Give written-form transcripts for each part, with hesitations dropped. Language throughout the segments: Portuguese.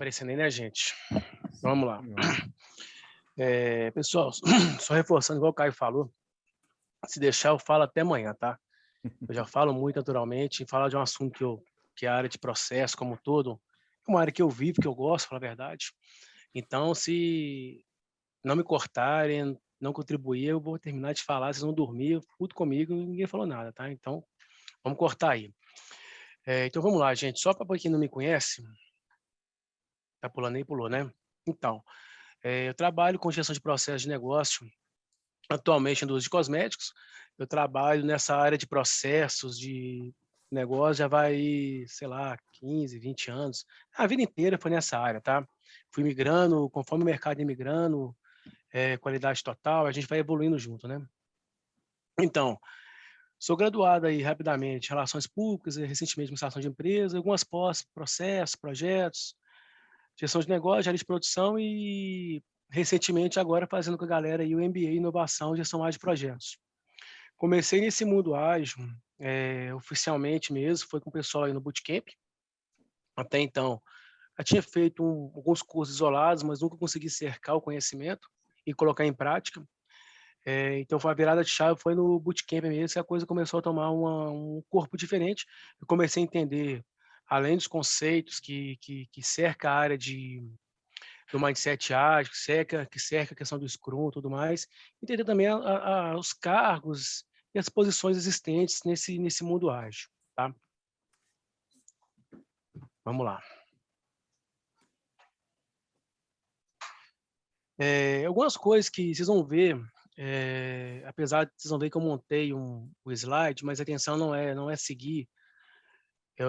aparecendo aí, né, gente? Vamos lá. Não. Pessoal, só reforçando, igual o Caio falou, se deixar eu falo até amanhã, tá? Eu já falo muito naturalmente, falar de um assunto que é a área de processo como um todo, é uma área que eu vivo, que eu gosto, pra falar a verdade. Então, se não me cortarem, não contribuir, eu vou terminar de falar, vocês vão dormir, puto comigo e ninguém falou nada, tá? Então, vamos cortar aí. Então, vamos lá, gente. Só para quem não me conhece, tá pulando aí, pulou, né? Então, eu trabalho com gestão de processos de negócio, atualmente em indústria de cosméticos. Eu trabalho nessa área de processos de negócio, já vai, sei lá, 15, 20 anos. A vida inteira foi nessa área, tá? Fui migrando, conforme o mercado ia migrando, qualidade total, a gente vai evoluindo junto, né? Então, sou graduado aí rapidamente em Relações Públicas, recentemente Administração de Empresas, algumas pós, processos, projetos, gestão de negócio, área de produção e recentemente agora fazendo com a galera aí o MBA em Inovação e Gestão Ágil de Projetos. Comecei nesse mundo ágil, oficialmente mesmo, foi com o pessoal aí no Bootcamp. Até então, eu tinha feito alguns cursos isolados, mas nunca consegui cercar o conhecimento e colocar em prática. Então, a virada de chave foi no Bootcamp mesmo, que a coisa começou a tomar um corpo diferente. Eu comecei a entender, além dos conceitos que cerca a área do mindset ágil, que cerca a questão do Scrum e tudo mais, entender também os cargos e as posições existentes nesse mundo ágil, tá? Vamos lá. Algumas coisas que vocês vão ver, apesar de vocês vão ver que eu montei o slide, mas a intenção não é seguir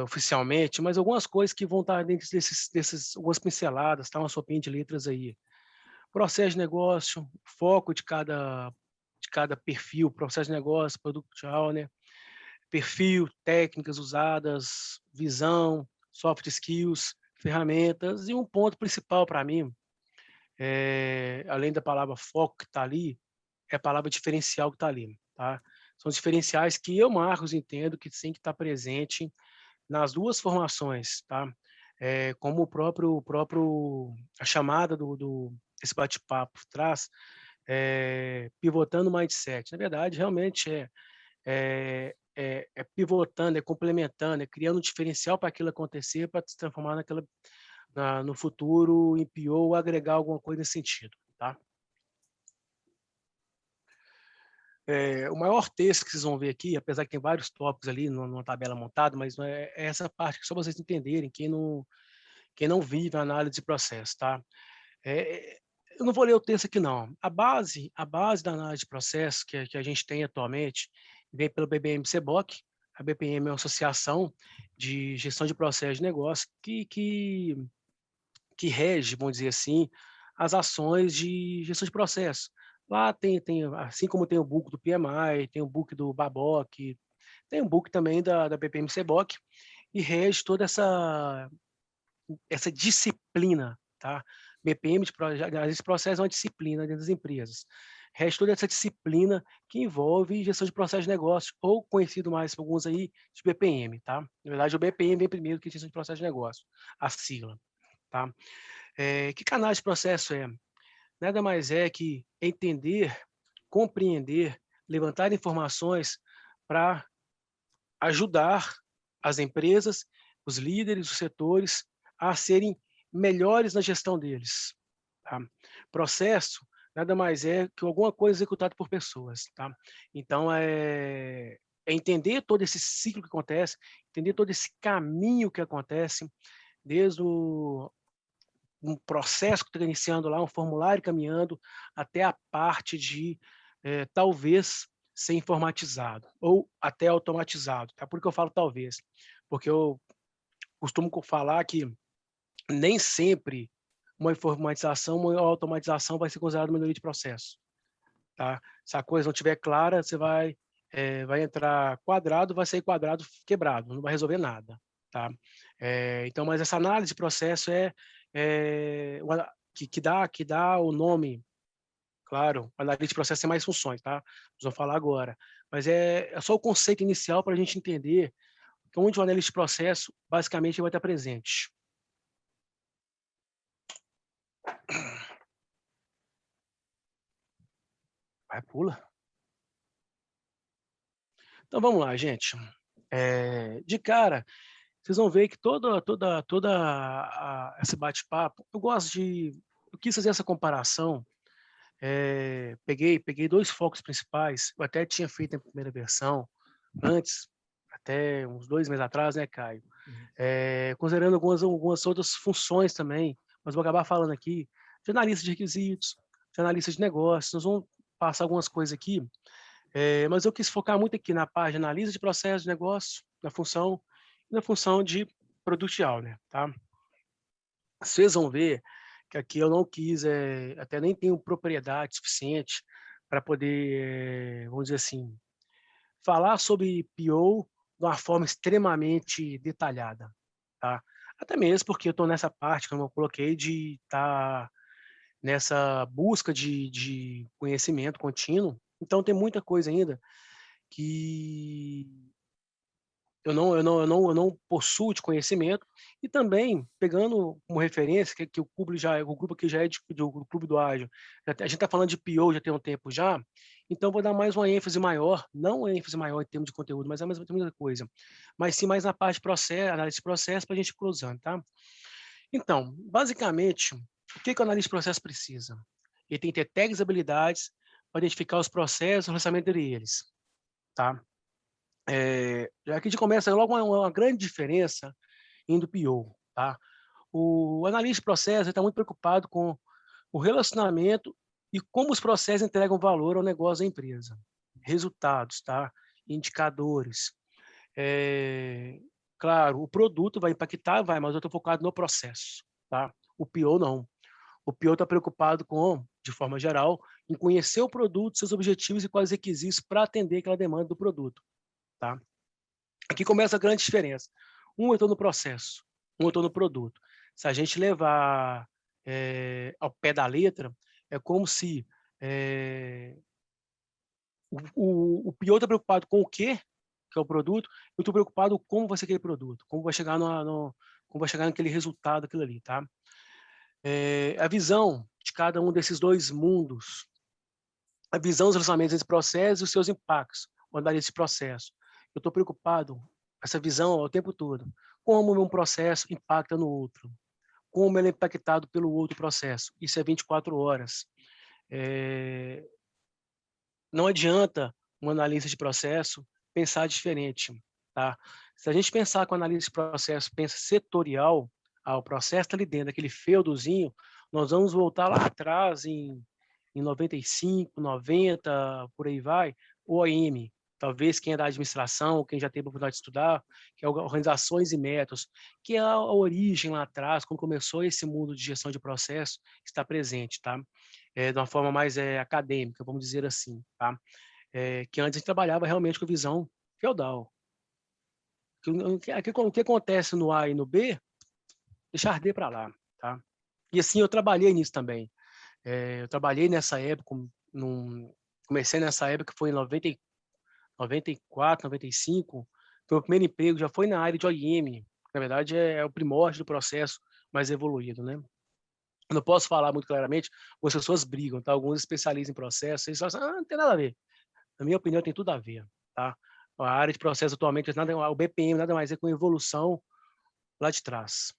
oficialmente, mas algumas coisas que vão estar dentro desses algumas pinceladas, tá? Uma sopinha de letras aí. Processo de negócio, foco de cada perfil, processo de negócio, product owner, perfil, técnicas usadas, visão, soft skills, ferramentas, e um ponto principal para mim, além da palavra foco que está ali, é a palavra diferencial que está ali, tá? São os diferenciais que eu, Marcos, entendo que tem que estar presente nas duas formações, tá? Como a chamada desse bate-papo traz, pivotando o mindset. Na verdade, realmente é pivotando, é complementando, é criando um diferencial para aquilo acontecer, para se transformar no futuro em pior ou agregar alguma coisa nesse sentido, tá? O maior texto que vocês vão ver aqui, apesar que tem vários tópicos ali numa tabela montada, mas é essa parte que só vocês entenderem, quem não vive a análise de processo, tá? Eu não vou ler o texto aqui, não. A base da análise de processo que a gente tem atualmente vem pelo BPM-CBOC. A BPM é uma associação de gestão de processo de negócio que rege, vamos dizer assim, as ações de gestão de processo. Lá assim como tem o book do PMI, tem o book do BABOC, tem um book também da BPM-CBOC, e rege toda essa disciplina, tá? BPM esse processo é uma disciplina dentro das empresas. Rege toda essa disciplina que envolve gestão de processo de negócio, ou conhecido mais por alguns aí de BPM, tá? Na verdade, o BPM vem primeiro que gestão de processo de negócio, a sigla, tá? Que canal de processo é? Nada mais é que entender, compreender, levantar informações para ajudar as empresas, os líderes, os setores a serem melhores na gestão deles, tá? Processo nada mais é que alguma coisa executada por pessoas, tá? Então, é entender todo esse ciclo que acontece, entender todo esse caminho que acontece, desde um processo que está iniciando lá, um formulário caminhando, até a parte de, talvez, ser informatizado ou até automatizado. Tá? Por que eu falo talvez? Porque eu costumo falar que nem sempre uma informatização, uma automatização vai ser considerada melhoria de processo. Tá? Se a coisa não estiver clara, você vai entrar quadrado, vai sair quadrado quebrado, não vai resolver nada. Tá? Então, mas essa análise de processo que dá o nome, claro, análise de processo tem mais funções, tá? Nós vamos falar agora. Mas é só o conceito inicial para a gente entender que onde o analista de processo, basicamente, vai estar presente. Vai, pula. Então vamos lá, gente. De cara, vocês vão ver que esse bate-papo, eu quis fazer essa comparação. Peguei dois focos principais. Eu até tinha feito a primeira versão antes, até uns 2 meses atrás, né, Caio? Considerando algumas outras funções também, mas vou acabar falando aqui de analista de requisitos, de analista de negócios. Nós vamos passar algumas coisas aqui, mas eu quis focar muito aqui na parte de analista de processo de negócio, na função de product owner, tá? Vocês vão ver que aqui eu não quis, até nem tenho propriedade suficiente para poder, vamos dizer assim, falar sobre PO de uma forma extremamente detalhada, tá? Até mesmo porque eu estou nessa parte, como eu coloquei, de estar nessa busca de conhecimento contínuo. Então, tem muita coisa ainda que eu não possuo de conhecimento, e também pegando como referência que o grupo aqui já é do Clube do Ágil, a gente está falando de PO já tem um tempo já, então vou dar mais uma ênfase maior, não uma ênfase maior em termos de conteúdo, mas é a mesma coisa, mas sim mais na parte de processo, análise de processo, para a gente ir cruzando, tá? Então, basicamente, o que o analista de processo precisa? Ele tem que ter tags e habilidades para identificar os processos e o relacionamento entre eles, tá? Já que a gente começa logo uma grande diferença indo PO, tá? O analista de processo está muito preocupado com o relacionamento e como os processos entregam valor ao negócio da empresa. Resultados, tá? Indicadores. Claro, o produto vai impactar, mas eu estou focado no processo, tá? O PO não. O PO está preocupado com, de forma geral, em conhecer o produto, seus objetivos e quais requisitos para atender aquela demanda do produto, tá? Aqui começa a grande diferença. Um eu estou no processo, um eu estou no produto. Se a gente levar ao pé da letra, é como se o PO está preocupado com o quê, que é o produto, eu estou preocupado com como vai ser aquele produto, como vai chegar como vai chegar naquele resultado, aquilo ali, tá? A visão de cada um desses dois mundos, a visão dos relacionamentos entre processos e os seus impactos, o analista de processo. Eu estou preocupado com essa visão o tempo todo. Como um processo impacta no outro. Como ele é impactado pelo outro processo. Isso é 24 horas. Não adianta um analista de processo pensar diferente, tá? Se a gente pensar com o analista de processo, pensa setorial, o processo está ali dentro, daquele feudozinho, nós vamos voltar lá atrás em 95, 90, por aí vai, OIM, talvez quem é da administração, quem já teve a oportunidade de estudar, que é organizações e métodos, que é a origem lá atrás, quando começou esse mundo de gestão de processo, está presente, tá? De uma forma mais acadêmica, vamos dizer assim, tá? Que antes a gente trabalhava realmente com visão feudal. O que acontece no A e no B, deixar D para lá, tá? E assim, eu trabalhei nisso também. Eu trabalhei nessa época, comecei nessa época, que foi em 94, 95, foi o primeiro emprego, já foi na área de OIM, na verdade é o primórdio do processo mais evoluído, né? Eu não posso falar muito claramente, as pessoas brigam, tá? Alguns especialistas em processo, eles falam assim, não tem nada a ver. Na minha opinião, tem tudo a ver, tá? A área de processo atualmente, o BPM nada mais é com evolução lá de trás.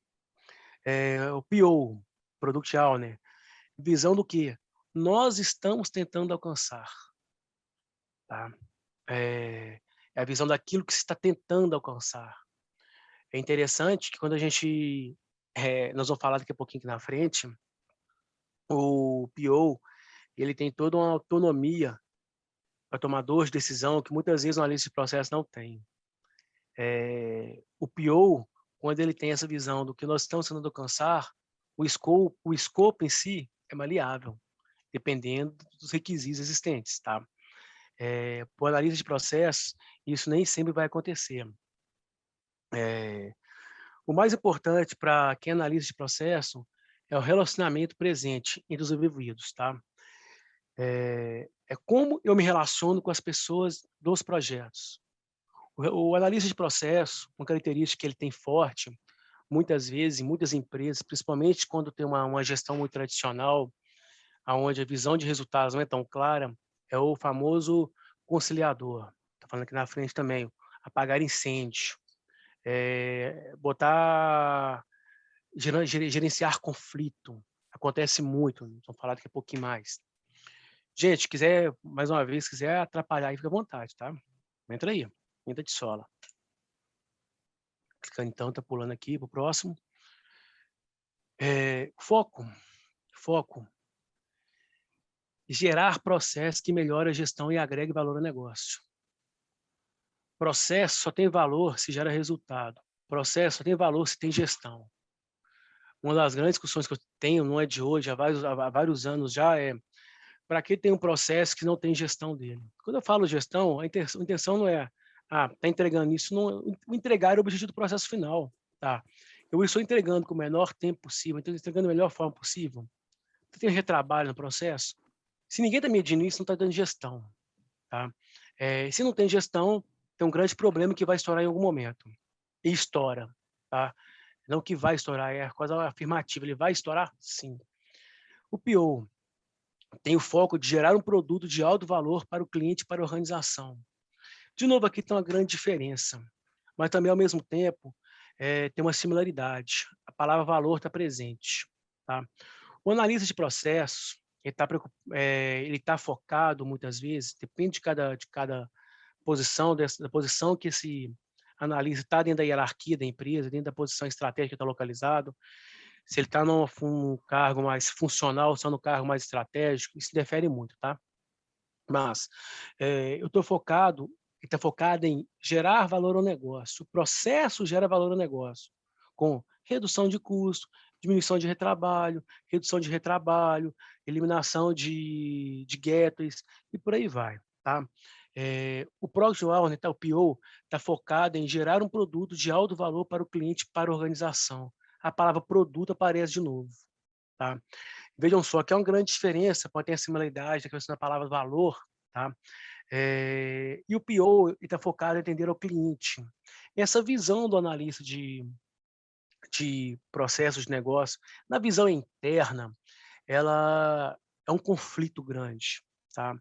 O PO, Product Owner, visão do que nós estamos tentando alcançar, tá? É a visão daquilo que se está tentando alcançar. É interessante que quando a gente, nós vamos falar daqui a pouquinho aqui na frente, o PO, ele tem toda uma autonomia para tomador de decisão que muitas vezes o analista de processo não tem. O PO, quando ele tem essa visão do que nós estamos tentando alcançar, o escopo em si é maleável, dependendo dos requisitos existentes, tá? Por analista de processo, isso nem sempre vai acontecer. O mais importante para quem analisa de processo é o relacionamento presente entre os envolvidos, tá? É como eu me relaciono com as pessoas dos projetos. O analista de processo, uma característica que ele tem forte, muitas vezes, em muitas empresas, principalmente quando tem uma gestão muito tradicional, onde a visão de resultados não é tão clara, é o famoso conciliador. Estou falando aqui na frente também, apagar incêndio, gerenciar conflito. Acontece muito, vamos falar daqui a pouquinho mais. Gente, quiser, mais uma vez, quiser atrapalhar aí, fica à vontade, tá? Entra aí, entra de sola. Clicando então, tá pulando aqui pro próximo. Foco. Gerar processo que melhore a gestão e agregue valor ao negócio. Processo só tem valor se gera resultado. Processo só tem valor se tem gestão. Uma das grandes discussões que eu tenho, não é de hoje, há vários anos já, é para que tem um processo que não tem gestão dele? Quando eu falo gestão, a intenção não é, tá entregando isso, não, entregar é o objetivo do processo final, tá? Eu estou entregando com o menor tempo possível, estou entregando da melhor forma possível. Você tem retrabalho no processo? Se ninguém está medindo isso, não está dando gestão, tá? Se não tem gestão, tem um grande problema que vai estourar em algum momento. E estoura, tá? Não que vai estourar, é coisa afirmativa, ele vai estourar? Sim. O PO tem o foco de gerar um produto de alto valor para o cliente e para a organização. De novo, aqui tem uma grande diferença, mas também, ao mesmo tempo, tem uma similaridade. A palavra valor está presente, tá? O analista de processos, ele está focado, muitas vezes, depende de cada posição, da posição que esse analista está dentro da hierarquia da empresa, dentro da posição estratégica que está localizado, se ele está num cargo mais funcional, se está no cargo mais estratégico, isso difere muito, tá? Mas eu estou focado, ele está focado em gerar valor ao negócio. O processo gera valor ao negócio, com redução de custo, diminuição de retrabalho, eliminação de gateways e por aí vai, tá? O Product Owner, tá, o PO, está focado em gerar um produto de alto valor para o cliente, para a organização. A palavra produto aparece de novo, tá? Vejam só que é uma grande diferença, pode ter a similaridade da questão da palavra valor, tá? E o PO está focado em atender ao cliente. Essa visão do analista de processos de negócio, na visão interna, ela é um conflito grande, tá?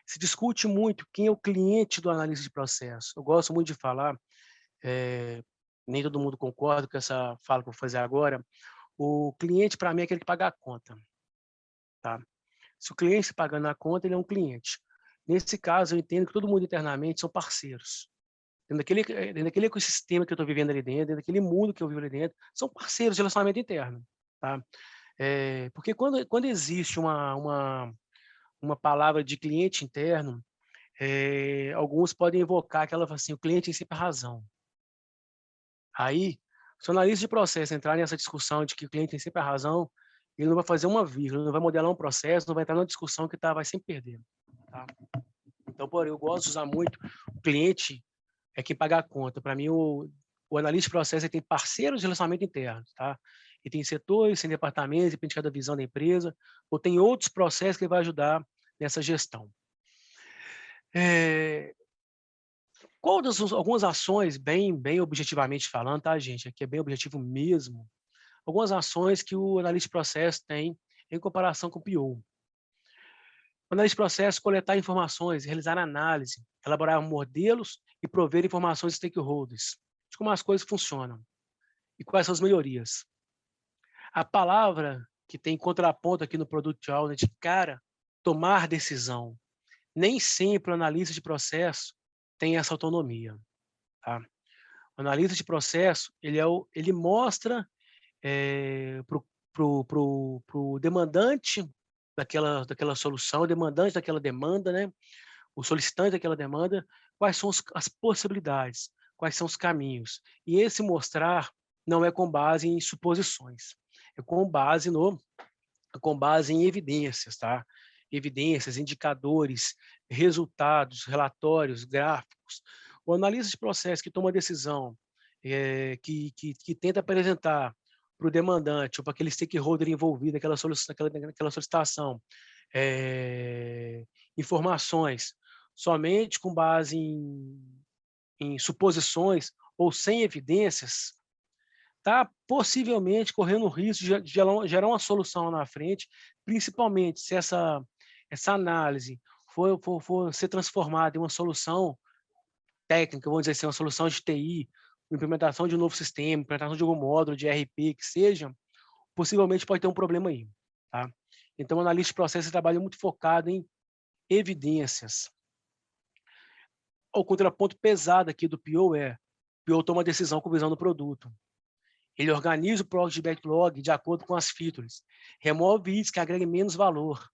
Se discute muito quem é o cliente do analista de processo. Eu gosto muito de falar, nem todo mundo concorda com essa fala que eu vou fazer agora. O cliente, para mim, é aquele que paga a conta, tá? Se o cliente está pagando a conta, ele é um cliente. Nesse caso, eu entendo que todo mundo internamente são parceiros. Dentro daquele ecossistema que eu estou vivendo ali dentro daquele mundo que eu vivo ali dentro, são parceiros de relacionamento interno, tá? Porque quando existe uma palavra de cliente interno, alguns podem invocar aquela assim, o cliente tem sempre a razão. Aí, se o analista de processo entrar nessa discussão de que o cliente tem sempre a razão, ele não vai fazer uma vírgula, não vai modelar um processo, não vai entrar numa discussão que vai sempre perder. Tá? Então, eu gosto de usar muito o cliente é quem paga a conta. Para mim, o analista de processo tem parceiros de relacionamento interno, tá? E tem setores, tem departamentos, depende de cada visão da empresa, ou tem outros processos que ele vai ajudar nessa gestão. Algumas ações, bem objetivamente falando, tá, gente? Aqui é bem objetivo mesmo. Algumas ações que o analista de processo tem em comparação com o PO. O analista de processo coletar informações, realizar análise, elaborar modelos e prover informações aos stakeholders de como as coisas funcionam e quais são as melhorias. A palavra que tem contraponto aqui no Product Owner de cara, tomar decisão. Nem sempre o analista de processo tem essa autonomia. Tá? O analista de processo, ele mostra para o demandante daquela solução, o demandante daquela demanda, né? O solicitante daquela demanda, quais são as possibilidades, quais são os caminhos. E esse mostrar não é com base em suposições, é com base em evidências, tá? Evidências, indicadores, resultados, relatórios, gráficos. O analista de processo que toma decisão, que tenta apresentar para o demandante ou para aquele stakeholder envolvido naquela solicitação, informações somente com base em suposições ou sem evidências, está possivelmente correndo o risco de gerar uma solução lá na frente, principalmente se essa análise for ser transformada em uma solução técnica, vamos dizer assim, uma solução de TI, uma implementação de um novo sistema, implementação de algum módulo de ERP, que seja, possivelmente pode ter um problema aí. Tá? Então, o analista de processo trabalha muito focado em evidências. O contraponto pesado aqui do PO o PO toma decisão com visão do produto. Ele organiza o project de backlog de acordo com as features, remove itens que agreguem menos valor.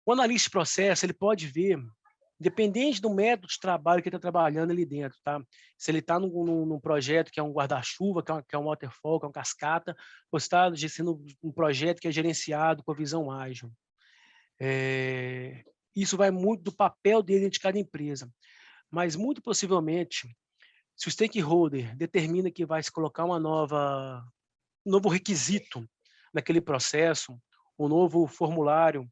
O analista de processo, ele pode ver, independente do método de trabalho que ele está trabalhando ali dentro, tá? Se ele está num projeto que é um guarda-chuva, que é um waterfall, que é um cascata, ou se está sendo um projeto que é gerenciado com a visão ágil. Isso vai muito do papel dele dentro de cada empresa. Mas, muito possivelmente, se o stakeholder determina que vai se colocar um novo requisito naquele processo, um novo formulário,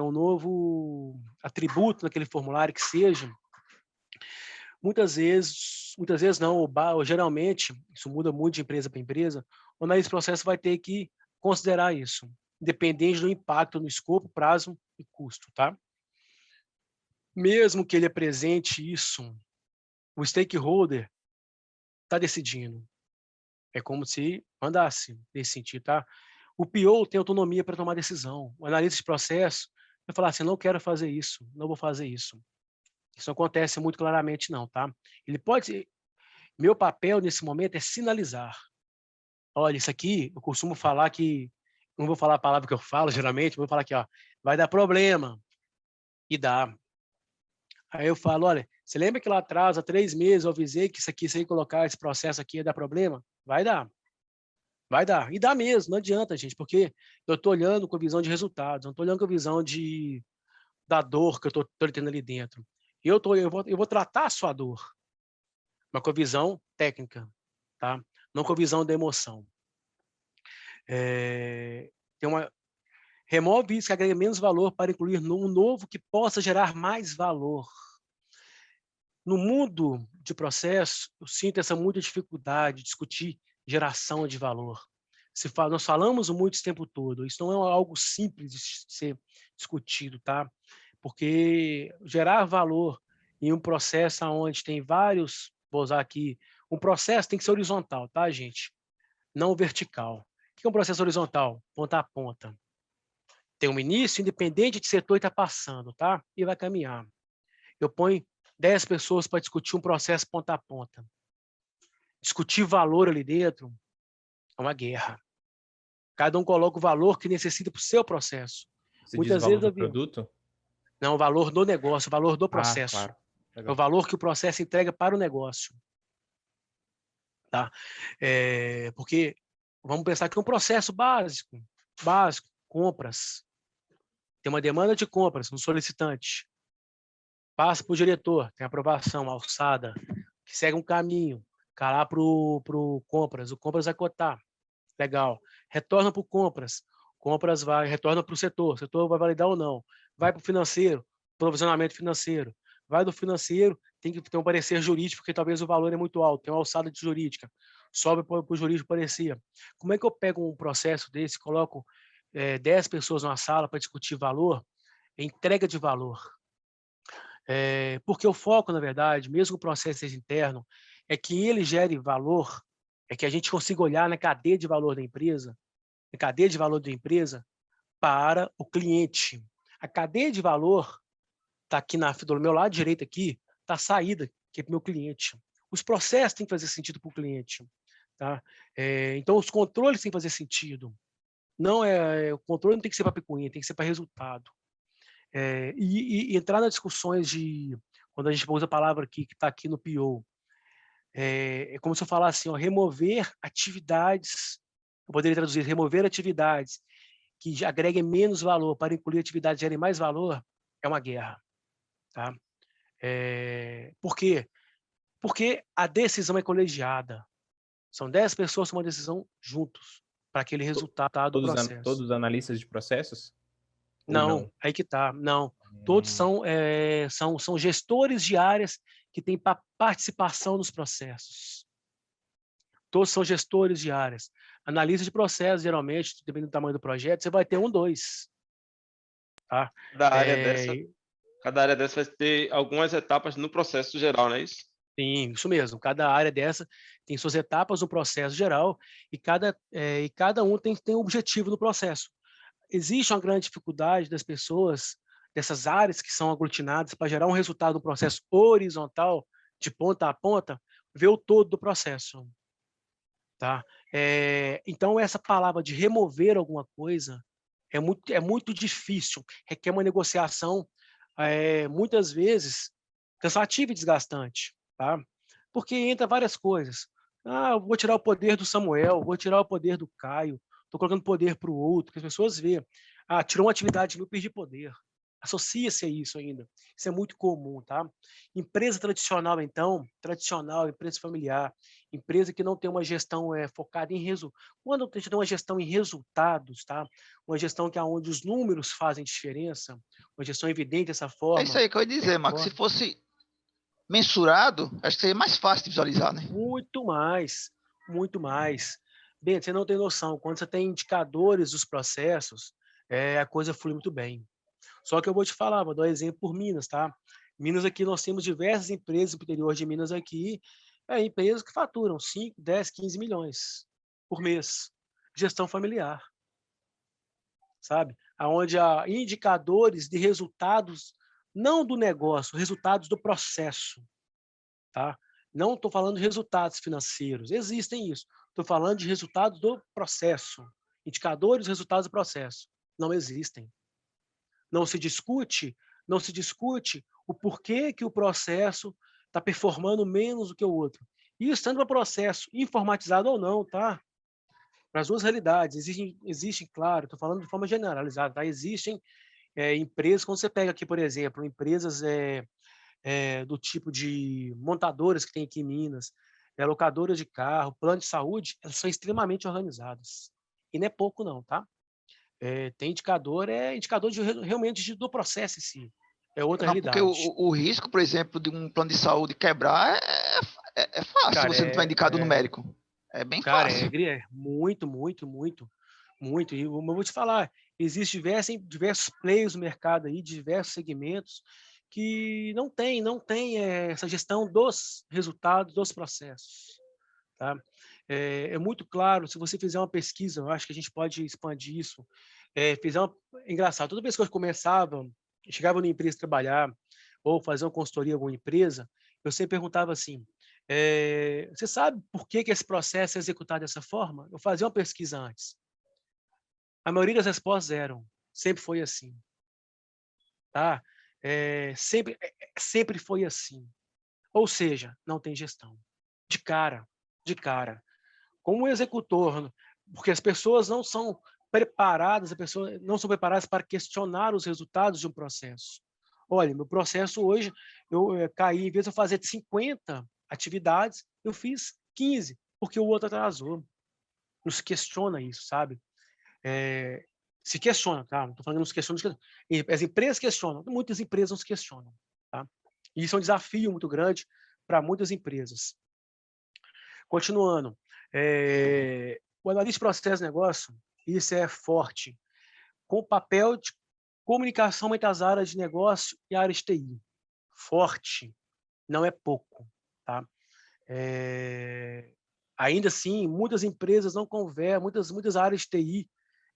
um novo atributo naquele formulário que seja, muitas vezes não, ou geralmente, isso muda muito de empresa para empresa, o analista de processo vai ter que considerar isso, independente do impacto no escopo, prazo e custo, tá? Mesmo que ele apresente isso, o stakeholder está decidindo. É como se mandasse nesse sentido, tá? O PO tem autonomia para tomar decisão. O analista de processo vai falar assim, não quero fazer isso, não vou fazer isso. Isso não acontece muito claramente não, tá? Ele pode... Meu papel nesse momento é sinalizar. Olha, isso aqui, eu costumo falar que... Não vou falar a palavra que eu falo, geralmente, vou falar aqui, ó, vai dar problema. E dá. Aí eu falo, olha, você lembra que lá atrás, há 3 meses, eu avisei que isso aqui, se colocar esse processo aqui ia dar problema? Vai dar. Vai dar. E dá mesmo, não adianta, gente, porque eu estou olhando com visão de resultados, não estou olhando com visão da dor que eu estou tendo ali dentro. Eu vou tratar a sua dor, mas com a visão técnica, tá? Não com a visão da emoção. Remove isso que agrega menos valor para incluir um novo que possa gerar mais valor. No mundo de processo, eu sinto essa muita dificuldade de discutir geração de valor. Nós falamos muito esse tempo todo, isso não é algo simples de ser discutido, tá? Porque gerar valor em um processo onde tem vários, vou usar aqui, um processo tem que ser horizontal, tá, gente? Não vertical. O que é um processo horizontal? Ponta a ponta. Tem um início, independente de setor está passando, tá? E vai caminhar. Eu ponho 10 pessoas para discutir um processo ponta a ponta. Discutir valor ali dentro é uma guerra. Cada um coloca o valor que necessita para o seu processo. Você diz o Muitas valor vezes do produto? Não, o valor do negócio, o valor do processo. Claro. É o valor que o processo entrega para o negócio. Tá? Porque vamos pensar que um processo básico, compras. Tem uma demanda de compras, um solicitante. Passa para o diretor, tem aprovação, alçada, que segue um caminho, cai lá para o compras, o compras vai cotar. Legal. Retorna para o compras retorna para o setor vai validar ou não. Vai para o financeiro, provisionamento financeiro. Vai do financeiro, tem que ter um parecer jurídico, porque talvez o valor é muito alto, tem uma alçada de jurídica. Sobe para o jurídico parecer. Como é que eu pego um processo desse, coloco 10 pessoas numa sala para discutir valor? Entrega de valor. Porque o foco, na verdade, mesmo que o processo seja interno, é que ele gere valor, é que a gente consiga olhar na cadeia de valor da empresa, para o cliente. A cadeia de valor está aqui do meu lado direito aqui, está a saída, que é para o meu cliente. Os processos têm que fazer sentido para o cliente. Tá? Então, os controles têm que fazer sentido. O controle não tem que ser para picuinha, tem que ser para resultado. E entrar nas discussões quando a gente usa a palavra aqui, que está aqui no PO, é como se eu falasse assim, remover atividades, eu poderia traduzir, remover atividades que agreguem menos valor para incluir atividades que gerem mais valor, é uma guerra. Tá? Por quê? Porque a decisão é colegiada. São 10 pessoas que tomam uma decisão juntos para aquele resultado do processo. Todos os analistas de processos? Não, aí que tá. Não. Todos são gestores de áreas que têm participação nos processos. Todos são gestores de áreas. Analista de processos, geralmente, dependendo do tamanho do projeto, você vai ter um, dois. Tá? Cada área dessa, vai ter algumas etapas no processo geral, não é isso? Sim, isso mesmo. Cada área dessa tem suas etapas no processo geral e cada um tem um objetivo no processo. Existe uma grande dificuldade das pessoas, dessas áreas que são aglutinadas para gerar um resultado no processo horizontal, de ponta a ponta, ver o todo do processo. Tá? Então, essa palavra de remover alguma coisa é muito difícil, requer uma negociação, muitas vezes, cansativa e desgastante. Tá? Porque entra várias coisas. Eu vou tirar o poder do Samuel, vou tirar o poder do Caio, estou colocando poder para o outro, que as pessoas veem. Tirou uma atividade meu, perdi poder. Associa-se a isso ainda. Isso é muito comum, tá? Empresa tradicional, então, empresa familiar, empresa que não tem uma gestão focada em resultados. Quando a gente tem uma gestão em resultados, tá? Uma gestão que é onde os números fazem diferença, uma gestão evidente dessa forma. É isso aí que eu ia dizer, Marcos. Se fosse mensurado, acho que seria mais fácil de visualizar, né? Muito mais, muito mais. Bem, você não tem noção. Quando você tem indicadores dos processos, a coisa flui muito bem. Só que eu vou te falar, vou dar um exemplo por Minas, tá? Minas aqui, nós temos diversas empresas no interior de Minas aqui, empresas que faturam 5, 10, 15 milhões por mês. Gestão familiar, sabe? Onde há indicadores de resultados, não do negócio, resultados do processo, tá? Não estou falando de resultados financeiros, existem isso. Estou falando de resultados do processo, indicadores, resultados do processo. Não existem. Não se discute o porquê que o processo está performando menos do que o outro. Isso estando para processo informatizado ou não, tá? Para as duas realidades. Existem, claro, estou falando de forma generalizada, tá? Existem empresas, quando você pega aqui, por exemplo, empresas do tipo de montadoras que tem aqui em Minas, locadoras de carro, plano de saúde, elas são extremamente organizadas. E não é pouco não, tá? Tem indicador realmente do processo em si. É outra Não, porque realidade. o risco, por exemplo, de um plano de saúde quebrar é fácil, Cara, se você não tiver indicado numérico. É bem cara, fácil. muito, muito, muito, muito. E eu vou te falar, existem diversos players no mercado aí, diversos segmentos, que não tem essa gestão dos resultados dos processos. Tá? É muito claro, se você fizer uma pesquisa, eu acho que a gente pode expandir isso. Engraçado, toda vez que eu chegava numa empresa trabalhar, ou fazer uma consultoria em alguma empresa, eu sempre perguntava assim, você sabe por que esse processo é executado dessa forma? Eu fazia uma pesquisa antes. A maioria das respostas eram, sempre foi assim. Tá? Sempre foi assim. Ou seja, não tem gestão. De cara, de cara. Como executor, porque as pessoas não são preparadas, para questionar os resultados de um processo. Olha, meu processo hoje, eu caí, em vez de eu fazer 50 atividades, eu fiz 15, porque o outro atrasou. Não se questiona isso, sabe? Se questiona, tá? Não estou falando que não se questiona. As empresas questionam, muitas empresas não se questionam. Tá? E isso é um desafio muito grande para muitas empresas. Continuando, o analista de processo de negócio, isso é forte, com o papel de comunicação entre as áreas de negócio e a área de TI. Forte, não é pouco. Tá? Ainda assim, muitas empresas não conversam, muitas áreas de TI,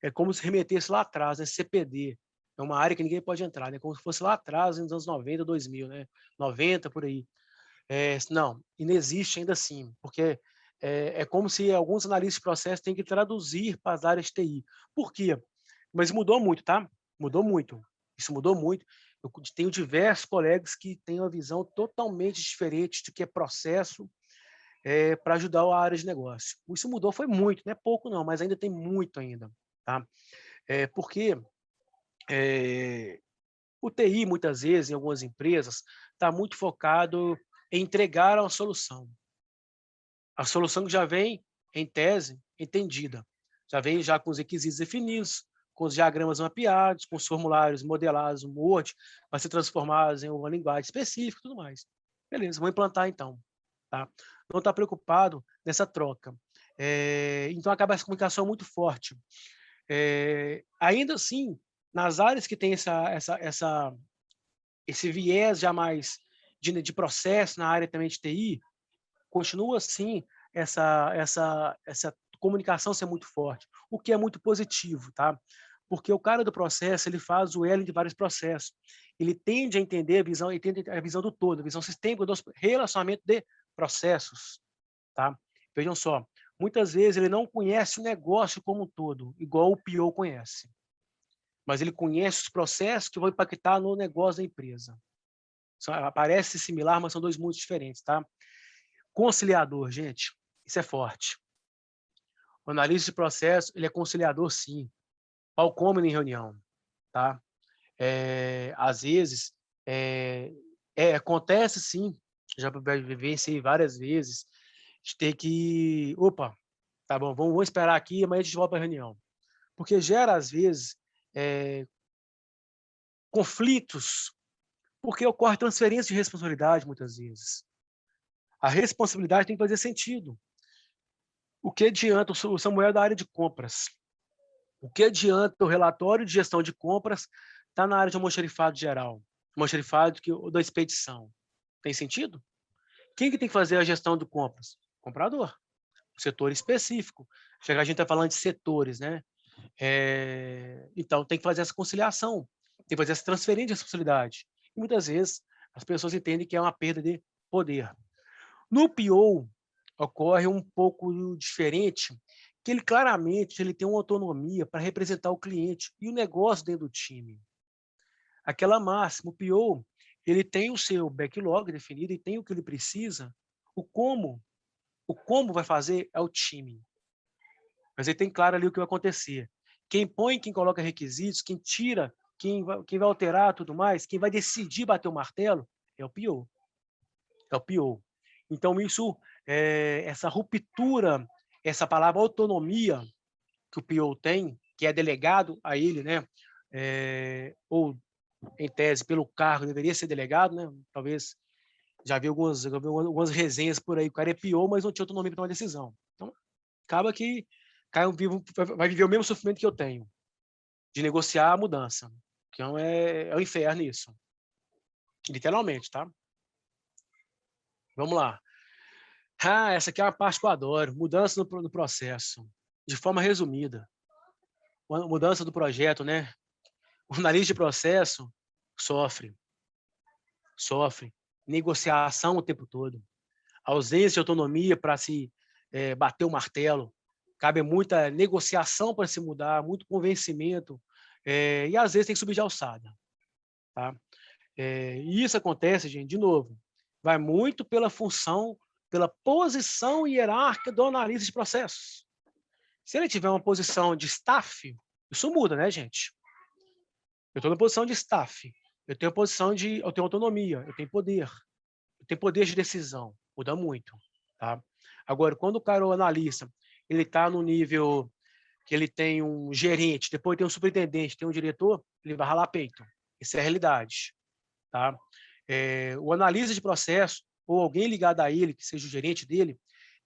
é como se remetesse lá atrás, né? CPD. É uma área que ninguém pode entrar, né? Como se fosse lá atrás, nos anos 90, 2000, né? 90, por aí. Não, e não existe ainda assim, porque é como se alguns analistas de processo têm que traduzir para as áreas de TI. Por quê? Mas mudou muito, tá? Mudou muito. Isso mudou muito. Eu tenho diversos colegas que têm uma visão totalmente diferente do que é processo para ajudar a área de negócio. Isso mudou, foi muito, não é pouco não, mas ainda tem muito ainda. Tá? Porque o TI, muitas vezes, em algumas empresas, está muito focado em entregar uma solução. A solução que já vem, em tese, entendida. Já vem já com os requisitos definidos, com os diagramas mapeados, com os formulários modelados no Word, para ser transformados em uma linguagem específica e tudo mais. Beleza, vou implantar então. tá? Não está preocupado nessa troca. Então, acaba essa comunicação muito forte. Ainda assim, nas áreas que tem esse viés já mais de processo, na área também de TI, continua assim essa comunicação ser muito forte, o que é muito positivo, tá? Porque o cara do processo, ele faz o elo de vários processos. Ele tende a entender ele tende a visão do todo, a visão sistêmica do relacionamento de processos, tá? Vejam só, muitas vezes ele não conhece o negócio como um todo, igual o PO conhece. Mas ele conhece os processos que vão impactar no negócio da empresa. Parece similar, mas são dois mundos diferentes, tá? Conciliador, gente, isso é forte. O analista de processo, ele é conciliador, sim. Pau come em reunião, tá? Às vezes, acontece, sim, já vivenciei várias vezes, de ter que, opa, tá bom, vamos esperar aqui, amanhã a gente volta para a reunião. Porque gera, às vezes, conflitos, porque ocorre transferência de responsabilidade, muitas vezes. A responsabilidade tem que fazer sentido. O que adianta o Samuel da área de compras? O que adianta o relatório de gestão de compras estar na área de almoxarifado geral? Almoxarifado da expedição. Tem sentido? Quem que tem que fazer a gestão de compras? Comprador. O setor específico. Já que a gente está falando de setores, né? Então, tem que fazer essa conciliação. Tem que fazer essa transferência de responsabilidade. E muitas vezes as pessoas entendem que é uma perda de poder. No PO, ocorre um pouco diferente, que ele claramente ele tem uma autonomia para representar o cliente e o negócio dentro do time. Aquela máxima, o PO, ele tem o seu backlog definido e tem o que ele precisa. O como vai fazer é o time. Mas ele tem claro ali o que vai acontecer. Quem põe, quem coloca requisitos, quem tira, quem vai alterar tudo mais, quem vai decidir bater o martelo é o PO. É o PO. Então, essa ruptura, essa palavra autonomia que o PO tem, que é delegado a ele, né? Ou, em tese, pelo cargo, deveria ser delegado, né? Talvez, já vi algumas resenhas por aí, o cara é PO, mas não tinha autonomia para tomar decisão. Então, acaba que vai viver o mesmo sofrimento que eu tenho, de negociar a mudança. Então, é o inferno isso. Literalmente, tá? Vamos lá. Essa aqui é uma parte que eu adoro. Mudança no processo. De forma resumida. Mudança do projeto, né? O analista de processo sofre. Negociação o tempo todo. Ausência de autonomia para se bater o martelo. Cabe muita negociação para se mudar, muito convencimento. E às vezes tem que subir de alçada. Tá? E isso acontece, gente, de novo, vai muito pela função, pela posição hierárquica do analista de processos. Se ele tiver uma posição de staff, isso muda, né, gente? Eu estou na posição de staff, eu tenho autonomia, eu tenho poder de decisão, muda muito, tá? Agora, quando o cara, o analista, ele está no nível que ele tem um gerente, depois tem um superintendente, tem um diretor, ele vai ralar peito. Isso é a realidade, tá? O analista de processo, ou alguém ligado a ele, que seja o gerente dele,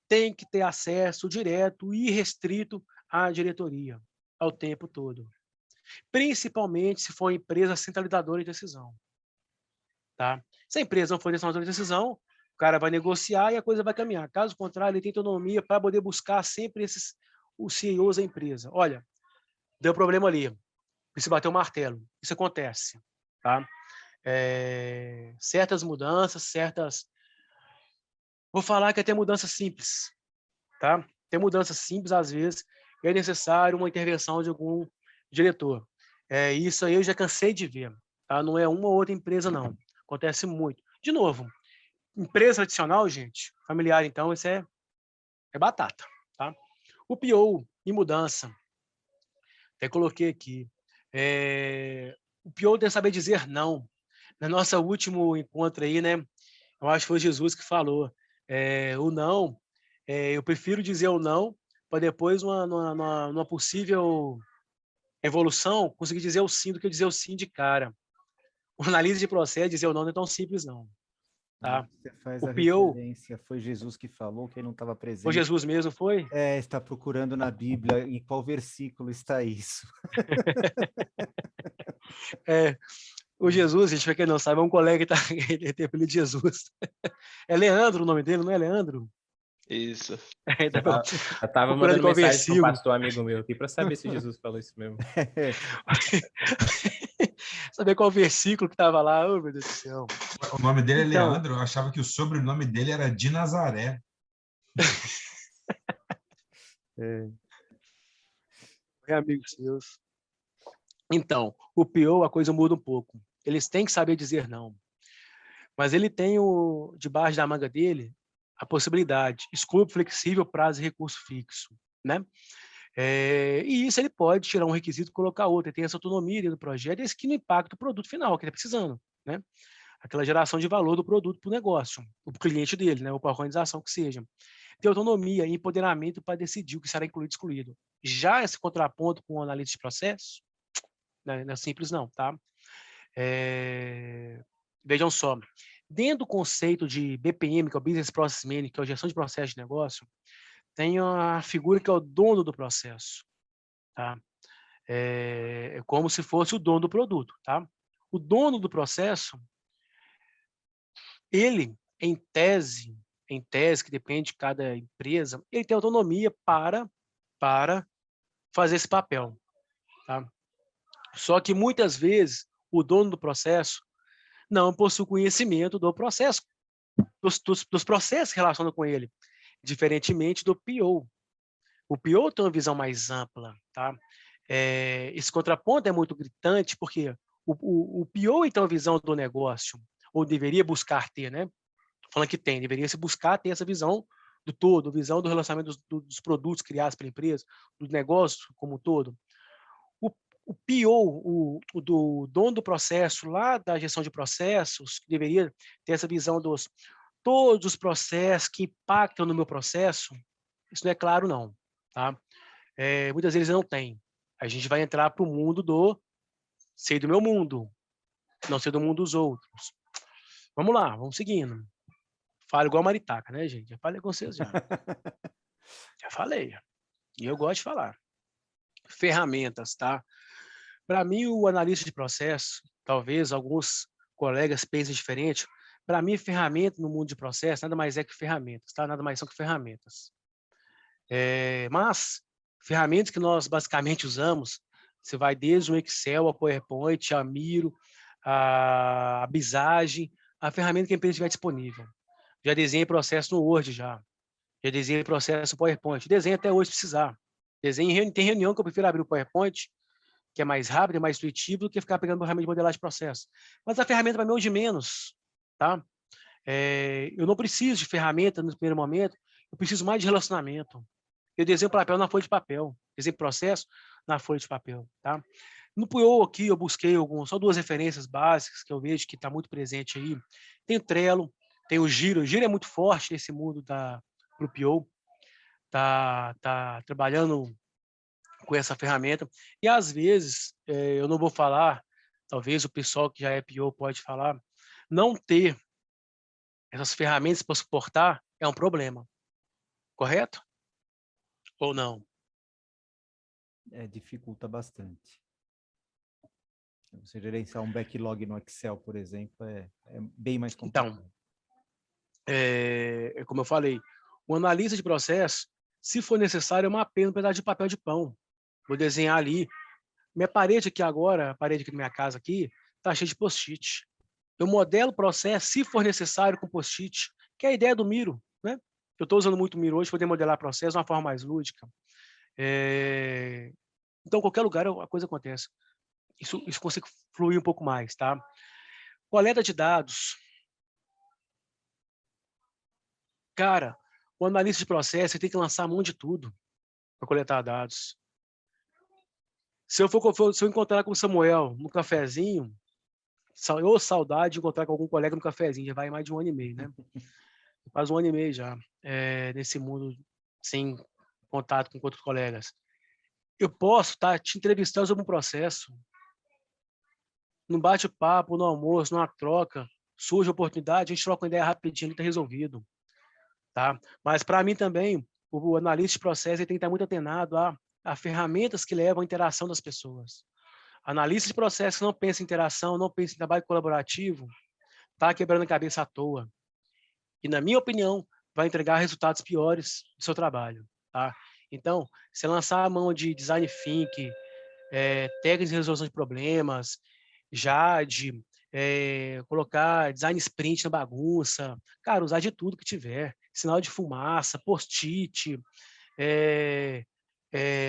tem que ter acesso direto e restrito à diretoria, ao tempo todo. Principalmente se for empresa centralizadora de decisão. Tá? Se a empresa não for centralizadora de decisão, o cara vai negociar e a coisa vai caminhar. Caso contrário, ele tem autonomia para poder buscar sempre os CEOs da empresa. Olha, deu problema ali, precisa bater o martelo. Isso acontece. Tá? Certas mudanças, Vou falar que até mudanças simples. Tá? Tem mudanças simples, às vezes, é necessário uma intervenção de algum diretor. Isso aí eu já cansei de ver. Tá? Não é uma ou outra empresa, não. Acontece muito. De novo, empresa tradicional, gente, familiar, então, isso é batata. Tá? O PO e mudança. Até coloquei aqui. O PO tem que saber dizer não. No nosso último encontro aí, né? Eu acho que foi Jesus que falou. O não, eu prefiro dizer o não para depois, numa possível evolução, conseguir dizer o sim do que dizer o sim de cara. O analista de processo, dizer o não é tão simples, não. Tá? Você faz O a PO, referência, foi Jesus que falou, quem não estava foi presente. Jesus mesmo, foi? Está procurando na Bíblia em qual versículo está isso. O Jesus, gente, pra quem não sabe, é um colega que ele tem apelido de Jesus. É Leandro o nome dele, não é Leandro? Isso. Eu tava Procurando mandando qual mensagem para um versículo. pastor amigo meu aqui para saber se Jesus falou isso mesmo. Saber qual versículo que estava lá, oh meu Deus do céu. O nome dele é Então, Leandro, eu achava que o sobrenome dele era de Nazaré. é amigo seus. Então, o PO, a coisa muda um pouco. Eles têm que saber dizer não. Mas ele tem debaixo da manga dele a possibilidade, escopo flexível, prazo e recurso fixo, né? E isso ele pode tirar um requisito e colocar outro. Ele tem essa autonomia dentro do projeto, esse que não impacta o produto final que ele está precisando, né? Aquela geração de valor do produto para o negócio, para o cliente dele, né? Ou para a organização que seja. Ter autonomia e empoderamento para decidir o que será incluído e excluído. Já esse contraponto com o analista de processo, né? Não é simples não, tá? Vejam só, dentro do conceito de BPM, que é o Business Process Management, que é a gestão de processo de negócio, tem a figura que é o dono do processo, tá? É como se fosse o dono do produto, tá? O dono do processo, ele, em tese, que depende de cada empresa, ele tem autonomia para fazer esse papel, tá? Só que muitas vezes o dono do processo não possui conhecimento do processo, dos processos que relacionam com ele, diferentemente do PO. O PO tem uma visão mais ampla, tá? Esse contraponto é muito gritante, porque o PO tem uma visão do negócio, ou deveria buscar ter, né? Falando que tem, deveria se buscar ter essa visão do todo, visão do relacionamento dos produtos criados pela empresa, do negócio como um todo. O PO, do dono do processo, lá da gestão de processos, que deveria ter essa visão dos todos os processos que impactam no meu processo, isso não é claro não, tá? Muitas vezes não tem. A gente vai entrar para o mundo sei do meu mundo, não sei do mundo dos outros. Vamos lá, vamos seguindo. Falo igual a Maritaca, né, gente? Já falei com vocês já. Já falei. E eu gosto de falar. Ferramentas, tá? Para mim, o analista de processo, talvez alguns colegas pensem diferente, para mim, ferramenta no mundo de processo nada mais é que ferramentas, tá? Nada mais são que ferramentas. Mas, ferramentas que nós basicamente usamos, você vai desde o Excel, a PowerPoint, a Miro, a Visage, a ferramenta que a empresa tiver disponível. Já desenhei processo no Word, já desenhei processo no PowerPoint. Desenho até hoje se precisar. Tem reunião que eu prefiro abrir o PowerPoint, que é mais rápido, é mais intuitivo, do que ficar pegando ferramenta de modelagem de processo. Mas a ferramenta para mim é o de menos, tá? Eu não preciso de ferramenta no primeiro momento, eu preciso mais de relacionamento. Eu desenho papel na folha de papel, desenho processo na folha de papel, tá? No PO aqui eu busquei só 2 referências básicas que eu vejo que está muito presente aí. Tem o Trello, tem o Giro. O Giro é muito forte nesse mundo pro PO. Tá trabalhando com essa ferramenta. E às vezes, eu não vou falar, talvez o pessoal que já é PO pode falar, não ter essas ferramentas para suportar é um problema. Correto? Ou não? Dificulta bastante. Você gerenciar um backlog no Excel, por exemplo, é bem mais complicado. Então, como eu falei, o analista de processo, se for necessário, eu mapeio um pedaço de papel de pão. Vou desenhar ali. Minha parede aqui agora, a parede aqui da minha casa aqui, está cheia de post-it. Eu modelo o processo, se for necessário, com post-it, que é a ideia do Miro, né? Eu estou usando muito o Miro hoje para poder modelar processo de uma forma mais lúdica. Então, em qualquer lugar a coisa acontece. Isso consegue fluir um pouco mais, tá? Coleta de dados. Cara, o analista de processo tem que lançar a mão de tudo para coletar dados. Se eu encontrar com o Samuel no cafezinho, saudade de encontrar com algum colega no cafezinho, já vai mais de 1 ano e meio, né? Faz 1 ano e meio já, nesse mundo sem contato com outros colegas. Eu posso estar te entrevistando sobre um processo, num bate-papo, no almoço, numa troca, surge a oportunidade, a gente troca uma ideia rapidinho, está resolvido. Tá? Mas, para mim também, o analista de processo ele tem que estar muito atenado a ferramentas que levam à interação das pessoas. Analista de processo que não pensa em interação, não pensa em trabalho colaborativo, está quebrando a cabeça à toa. E, na minha opinião, vai entregar resultados piores do seu trabalho. Tá? Então, se lançar a mão de design thinking, técnicas de resolução de problemas, JAD, colocar design sprint na bagunça, cara, usar de tudo que tiver, sinal de fumaça, post-it,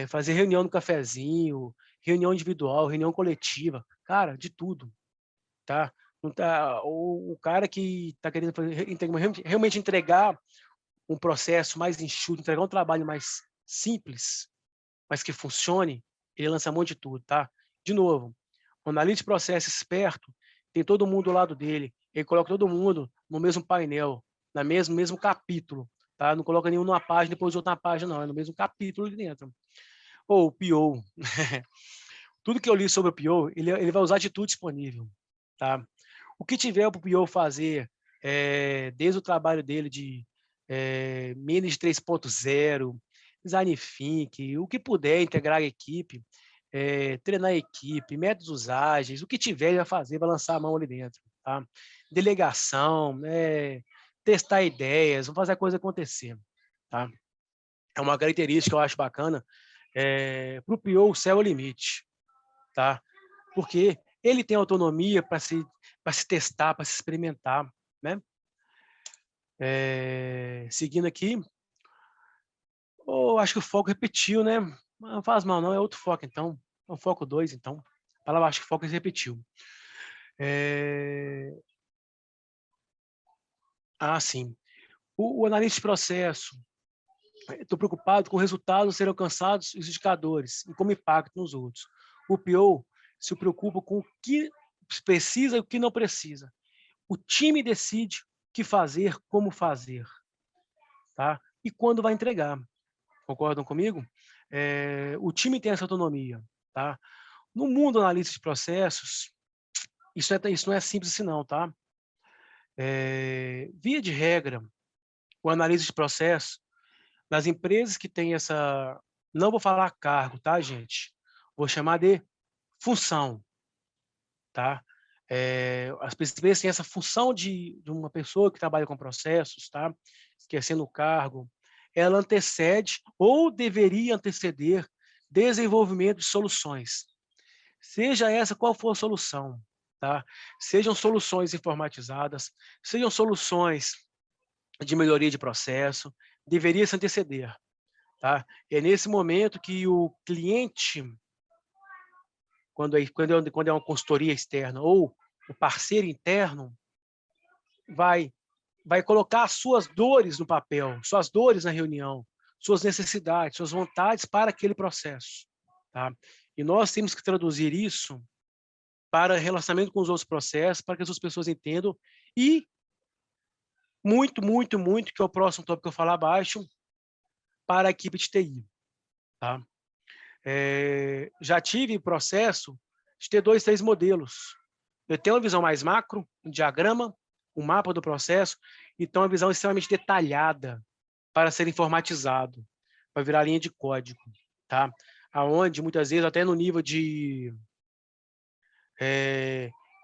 fazer reunião no cafezinho, reunião individual, reunião coletiva, cara, de tudo, tá? Não tá o cara que está querendo realmente entregar um processo mais enxuto, entregar um trabalho mais simples, mas que funcione, ele lança mão de tudo, tá? De novo, o analista de processo esperto tem todo mundo ao lado dele, ele coloca todo mundo no mesmo painel, no mesmo capítulo, tá? Não coloca nenhum numa página, depois outra na página, não, é no mesmo capítulo ali dentro. Ou o PO. Tudo que eu li sobre o PO, ele vai usar de tudo disponível, tá? O que tiver para o PO fazer, desde o trabalho dele de Manage 3.0, design thinking, o que puder integrar a equipe, treinar a equipe, métodos ágeis, o que tiver ele vai fazer, vai lançar a mão ali dentro. Tá? Delegação, testar ideias, vamos fazer a coisa acontecer. Tá? É uma característica que eu acho bacana. Para o PO, o céu é o limite. Tá? Porque ele tem autonomia para se testar, para se experimentar. Né? Seguindo aqui, acho que o foco repetiu, né? Não faz mal, não, é outro foco, então. É o foco 2, então. A palavra acho que foco repetiu. Sim. O analista de processo. Estou preocupado com os resultados a serem alcançados e os indicadores, e como impacto nos outros. O PO se preocupa com o que precisa e o que não precisa. O time decide o que fazer, como fazer. Tá? E quando vai entregar. Concordam comigo? O time tem essa autonomia. Tá? No mundo analista de processos, isso não é simples assim não. Tá? Via de regra, o analista de processo, nas empresas que tem essa... Não vou falar cargo, tá, gente? Vou chamar de função. Tá? As empresas têm essa função de uma pessoa que trabalha com processos, tá? Esquecendo o cargo. Ela antecede ou deveria anteceder desenvolvimento de soluções. Seja essa qual for a solução, tá? Sejam soluções informatizadas, sejam soluções de melhoria de processo, deveria se anteceder, tá? É nesse momento que o cliente, quando é uma consultoria externa ou o parceiro interno, vai colocar as suas dores no papel, suas dores na reunião, suas necessidades, suas vontades para aquele processo. Tá? E nós temos que traduzir isso para relacionamento com os outros processos, para que as pessoas entendam e muito, que é o próximo tópico que eu falar abaixo, para a equipe de TI. Tá? Já tive processo de ter 2, 3 modelos. Eu tenho uma visão mais macro, um diagrama, um mapa do processo, e então uma visão extremamente detalhada para ser informatizado, para virar linha de código, tá? Aonde muitas vezes até no nível de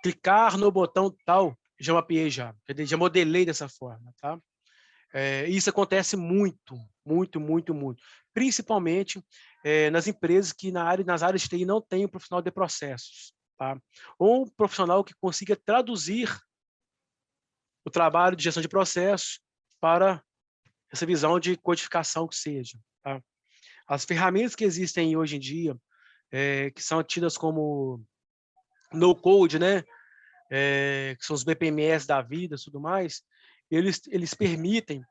clicar no botão tal, já mapeei já modelei dessa forma, tá? Isso acontece muito, principalmente nas empresas que nas áreas de TI não tem um profissional de processos, tá? Ou um profissional que consiga traduzir o trabalho de gestão de processo para essa visão de codificação que seja. Tá? As ferramentas que existem hoje em dia, que são tidas como no-code, né? Que são os BPMS da vida e tudo mais, eles permitem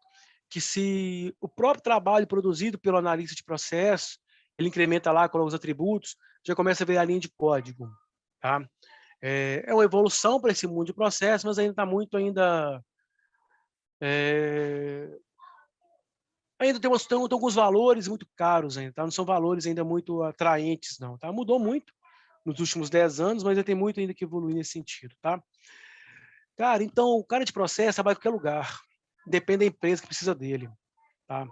que se o próprio trabalho produzido pelo analista de processo, ele incrementa lá, coloca os atributos, já começa a ver a linha de código. Tá? É uma evolução para esse mundo de processo, mas ainda está muito ainda tem alguns valores muito caros ainda, tá? Não são valores ainda muito atraentes, não. Tá? Mudou muito nos últimos 10 anos, mas ainda tem muito ainda que evoluir nesse sentido. Tá? Cara, então o cara de processo trabalha em qualquer lugar. Depende da empresa que precisa dele. Tá?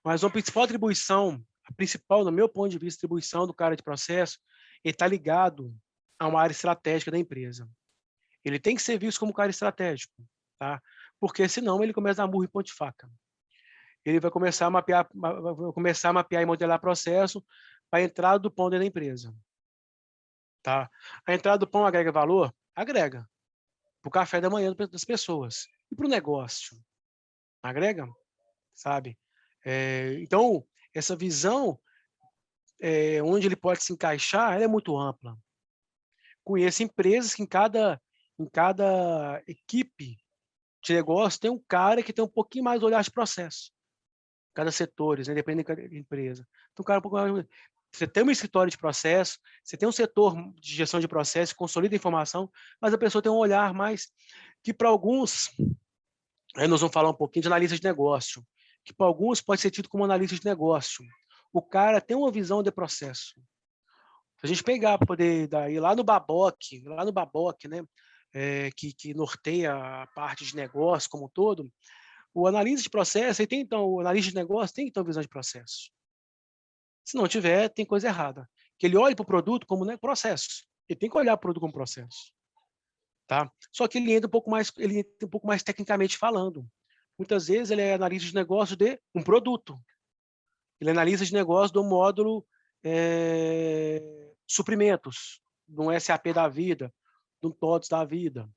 Mas a principal atribuição, a principal, no meu ponto de vista, atribuição do cara de processo, ele está ligado a uma área estratégica da empresa. Ele tem que ser visto como um cara estratégico, tá? Porque senão ele começa a dar murro em ponta de faca. Ele vai começar a mapear e modelar processo para a entrada do pão dentro da empresa. Tá? A entrada do pão agrega valor? Agrega. Para o café da manhã das pessoas. E para o negócio? Agrega? Sabe? Então, essa visão, onde ele pode se encaixar, ela é muito ampla. Conheço empresas que em cada equipe de negócio tem um cara que tem um pouquinho mais de olhar de processo. Cada setores, né? Depende da empresa. Então, cara, você tem um escritório de processo, você tem um setor de gestão de processo, consolida a informação, mas a pessoa tem um olhar mais que para alguns, aí nós vamos falar um pouquinho de analista de negócio, que para alguns pode ser tido como analista de negócio. O cara tem uma visão de processo. Se a gente pegar para poder ir lá no Baboc, né, que norteia a parte de negócio como um todo, o analista de processo, o analista de negócio tem que ter uma visão de processo. Se não tiver, tem coisa errada. Que ele olhe para o produto como, né, processo. Ele tem que olhar para o produto como processo. Tá? Só que ele entra um pouco mais tecnicamente falando. Muitas vezes ele é analista de negócio de um produto. Ele é analista de negócio do módulo suprimentos, de um SAP da vida, de um TOTS da vida.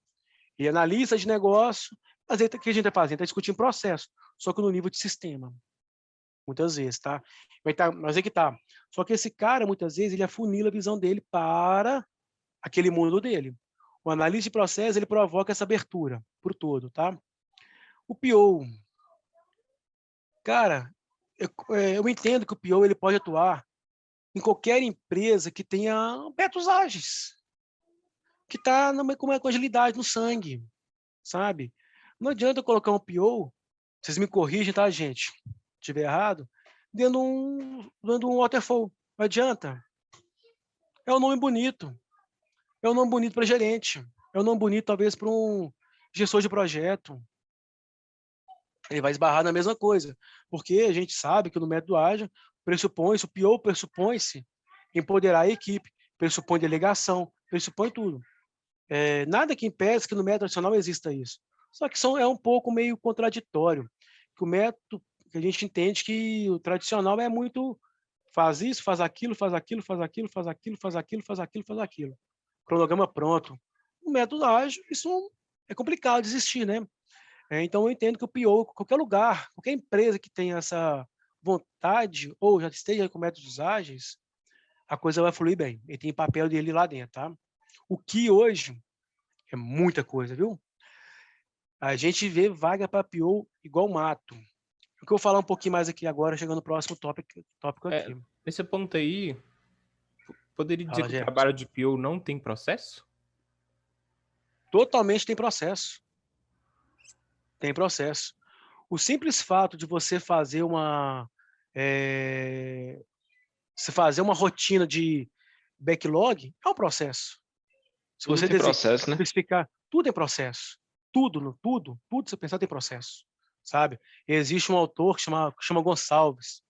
E analista de negócio, mas o que a gente está fazendo? Está discutindo processo, só que no nível de sistema. Muitas vezes, tá? Mas é que tá. Só que esse cara, muitas vezes, ele afunila a visão dele para aquele mundo dele. O analista de processo, ele provoca essa abertura por todo, tá? O PO. Cara, eu entendo que o PO ele pode atuar em qualquer empresa que tenha métodos ágeis, que está com agilidade no sangue, sabe? Não adianta eu colocar um PO, vocês me corrigem, tá, gente? Se estiver errado, dando um waterfall. Não adianta. É um nome bonito. É um nome bonito para gerente. É um nome bonito, talvez, para um gestor de projeto. Ele vai esbarrar na mesma coisa. Porque a gente sabe que no método ágil, o PO pressupõe-se empoderar a equipe, pressupõe delegação, pressupõe tudo. Nada que impeça que no método tradicional exista isso. Só que é um pouco meio contraditório. Que o método, que a gente entende que o tradicional é muito faz isso, faz aquilo, faz aquilo, faz aquilo, faz aquilo, faz aquilo, faz aquilo, faz aquilo. Cronograma pronto. O método ágil, isso é complicado de existir, né? Então eu entendo que o PO, qualquer lugar, qualquer empresa que tenha essa vontade ou já esteja com métodos ágeis, a coisa vai fluir bem. Ele tem papel dele lá dentro, tá? O que hoje é muita coisa, viu? A gente vê vaga para PO igual mato. O que eu vou falar um pouquinho mais aqui agora, chegando no próximo tópico aqui. Nesse ponto aí, poderia dizer que o Gerson. trabalho de PO não tem processo? Totalmente tem processo. Tem processo. O simples fato de você fazer uma rotina de backlog é um processo. Se Tudo você tem processo, né? especificar, tudo é processo. Tudo você pensar tem processo, sabe? Existe um autor que chama Gonçalves.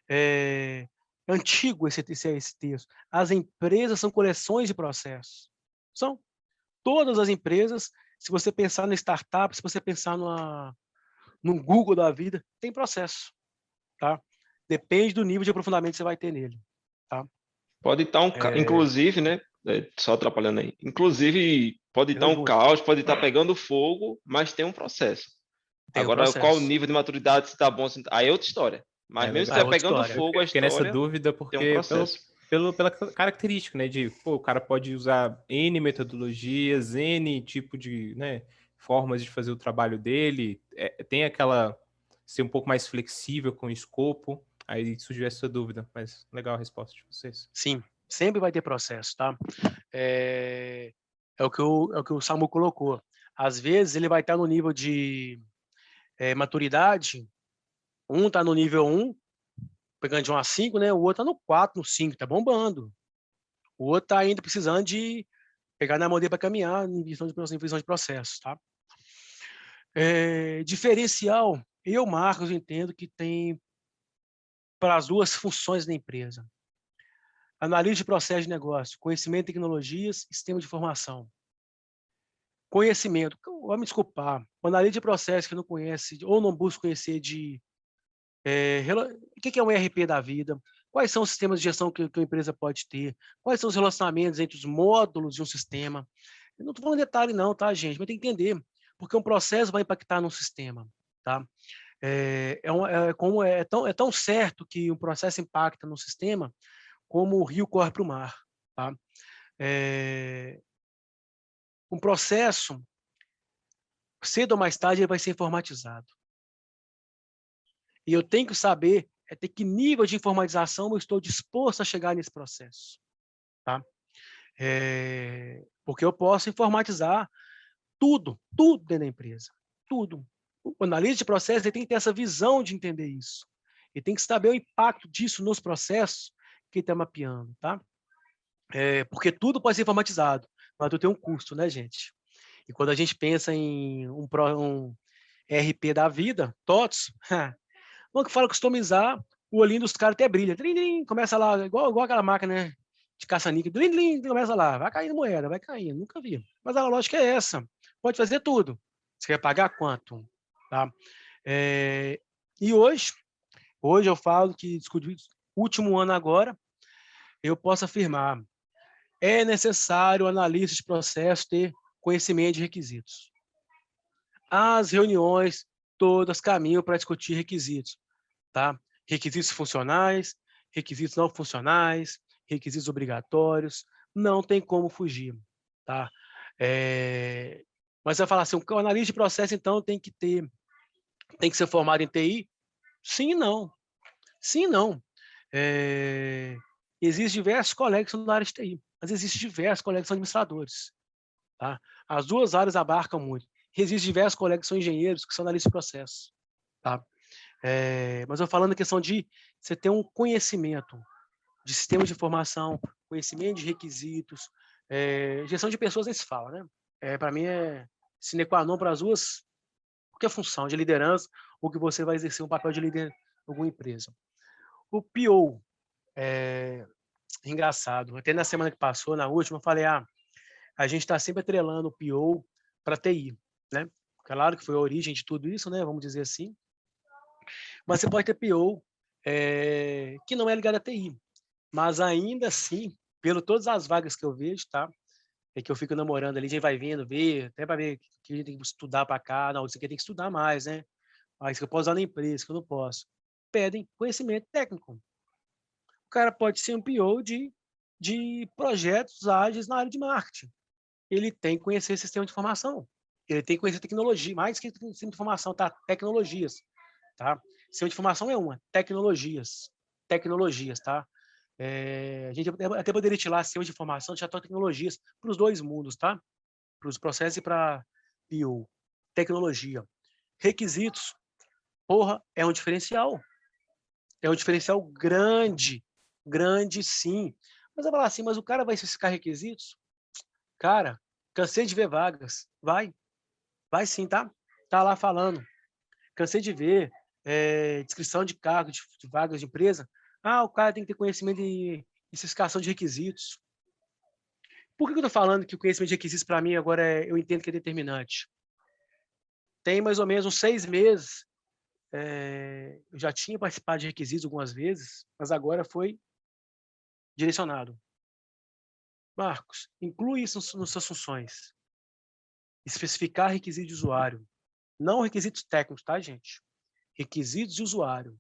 É antigo esse texto. As empresas são coleções de processos. São. Todas as empresas, se você pensar na startup, se você pensar no Google da vida, tem processo, tá? Depende do nível de aprofundamento que você vai ter nele, tá? Pode estar inclusive, né? Só atrapalhando aí. Inclusive, pode estar um caos, pode estar pegando fogo, mas tem um processo. Agora, qual o nível de maturidade, se está bom, aí é outra história. Mas mesmo se estiver pegando fogo, a história... nessa dúvida, porque tem um processo. Pela característica, né? De, o cara pode usar N metodologias, N tipo de, né, formas de fazer o trabalho dele, tem aquela... ser um pouco mais flexível com o escopo, aí surgiu essa dúvida, mas legal a resposta de vocês. Sim, sempre vai ter processo, tá? É o que o Samu colocou. Às vezes ele vai estar no nível de maturidade, um está no nível 1, pegando de 1 a 5, né? O outro está no 4, no 5, tá bombando. O outro está ainda precisando de pegar na mão dele para caminhar em visão de processos, tá? Diferencial, Marcos, entendo que tem para as duas funções da empresa. Analise de processo de negócio, conhecimento de tecnologias, sistema de informação. Conhecimento, vai me desculpar, o analista de processo que não conhece ou não busca conhecer o que é um ERP da vida, quais são os sistemas de gestão que a empresa pode ter, quais são os relacionamentos entre os módulos de um sistema. Eu não estou falando detalhe não, tá, gente? Mas tem que entender, porque um processo vai impactar num sistema, tá? É tão certo que um processo impacta no sistema como o rio corre para o mar, tá? Um processo, cedo ou mais tarde, ele vai ser informatizado. E eu tenho que saber até que nível de informatização eu estou disposto a chegar nesse processo. Tá? Porque eu posso informatizar tudo dentro da empresa. Tudo. O analista de processo ele tem que ter essa visão de entender isso. Ele tem que saber o impacto disso nos processos que ele está mapeando. Tá? Porque tudo pode ser informatizado, mas tudo tem um custo, né, gente? E quando a gente pensa em um ERP da vida, TOTS, quando que fala customizar, o olhinho dos caras até brilha. Trim, trim, começa lá, igual aquela máquina, né, de caça-níquel. Trim, trim, começa lá, vai caindo moeda, vai caindo, nunca vi. Mas a lógica é essa, pode fazer tudo. Você quer pagar quanto? Tá? E hoje eu falo que, último ano agora, eu posso afirmar, é necessário o analista de processo ter conhecimento de requisitos. As reuniões todas caminham para discutir requisitos. Tá? Requisitos funcionais, requisitos não funcionais, requisitos obrigatórios, não tem como fugir. Tá? Mas vai falar assim, o analista de processo, então, tem que ser formado em TI? Sim e não. Sim e não. Existem diversos colegas que são da área de TI, mas existem diversos colegas que são administradores. Tá? As duas áreas abarcam muito. Existem diversos colegas que são engenheiros, que são analistas de processo. Tá? Mas eu falando a questão de você ter um conhecimento de sistemas de informação, conhecimento de requisitos, gestão de pessoas nem se fala, né? Para mim é sine qua non para as duas, qualquer função de liderança ou que você vai exercer um papel de líder em alguma empresa. O PO, engraçado, até na semana que passou, na última, eu falei, a gente está sempre atrelando o PO para TI, né? Claro que foi a origem de tudo isso, né? Vamos dizer assim. Mas você pode ter PO que não é ligado à TI. Mas ainda assim, pelo todas as vagas que eu vejo, tá? Que eu fico namorando ali, a gente vai vendo, ver, até para ver que a gente tem que estudar para cá. Não, isso aqui tem que estudar mais, né? Isso que eu posso usar na empresa, isso que eu não posso. Pedem conhecimento técnico. O cara pode ser um PO de projetos ágeis na área de marketing. Ele tem que conhecer sistema de informação. Ele tem que conhecer tecnologia, mais que sistema de informação, tá? Tecnologias, tá? Sistema de informação é uma, tecnologias, tá? A gente até poderia tirar sistema de informação, já tecnologias para os dois mundos, tá? Para os processos e para PO. Tecnologia. Requisitos. Porra, é um diferencial. É um diferencial grande. Grande, sim. Mas eu vou falar assim, mas o cara vai especificar requisitos? Cara, cansei de ver vagas. Vai sim, tá? Tá lá falando. Cansei de ver descrição de cargo, de vagas de empresa. O cara tem que ter conhecimento de especificação de requisitos. Por que eu estou falando que o conhecimento de requisitos, para mim, agora eu entendo que é determinante? Tem mais ou menos uns 6 meses, eu já tinha participado de requisitos algumas vezes, mas agora foi direcionado. Marcos, inclui isso nas suas funções. Especificar requisitos de usuário. Não requisitos técnicos, tá, gente? Requisitos de usuário.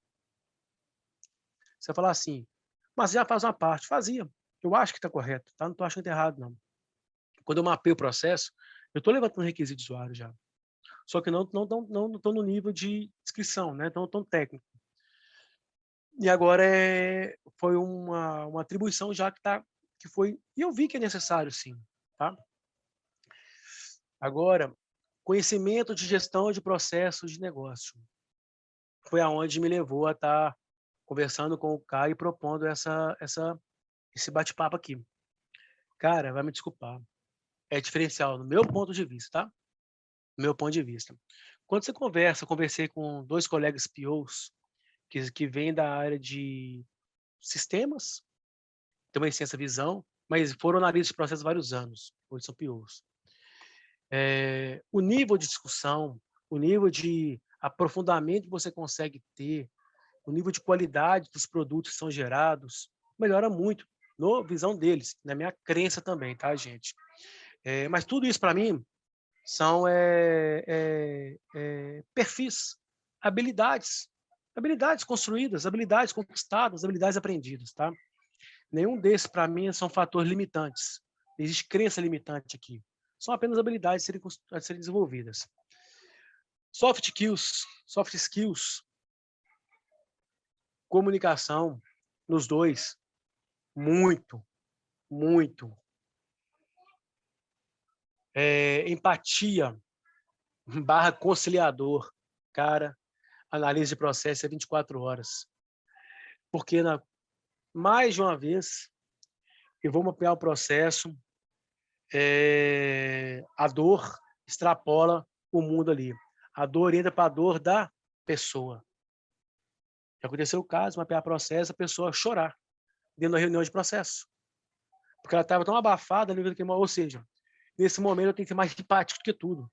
Você vai falar assim, mas já faz uma parte. Fazia. Eu acho que está correto, tá? Não estou achando errado, não. Quando eu mapeio o processo, eu estou levantando requisito de usuário já. Só que não estou no nível de descrição, né? Então, tão técnico. E agora foi uma atribuição já que foi... E eu vi que é necessário, sim. Tá? Agora, conhecimento de gestão de processos de negócio. Foi aonde me levou a estar conversando com o Caio e propondo esse bate-papo aqui. Cara, vai me desculpar. é diferencial, no meu ponto de vista, tá? No meu ponto de vista. Quando você conversei com 2 colegas POs que vêm da área de sistemas, tem uma extensa visão, mas foram analistas de processo há vários anos, hoje são POs. O nível de discussão, o nível de aprofundamento que você consegue ter, o nível de qualidade dos produtos que são gerados, melhora muito, na visão deles, na minha crença também, tá, gente? Mas tudo isso, para mim, são perfis, habilidades construídas, habilidades conquistadas, habilidades aprendidas, tá? Nenhum desses, para mim, são fatores limitantes. Não existe crença limitante aqui. São apenas habilidades a serem desenvolvidas. Soft skills, comunicação, nos dois, muito. Empatia, / conciliador, cara, análise de processo é 24 horas. Porque mais de uma vez eu vou mapear o processo, a dor extrapola o mundo ali. A dor entra para a dor da pessoa. Já aconteceu o caso, mapear processo, a pessoa chorar dentro da reunião de processo. Porque ela estava tão abafada, ou seja, nesse momento eu tenho que ser mais empático do que tudo.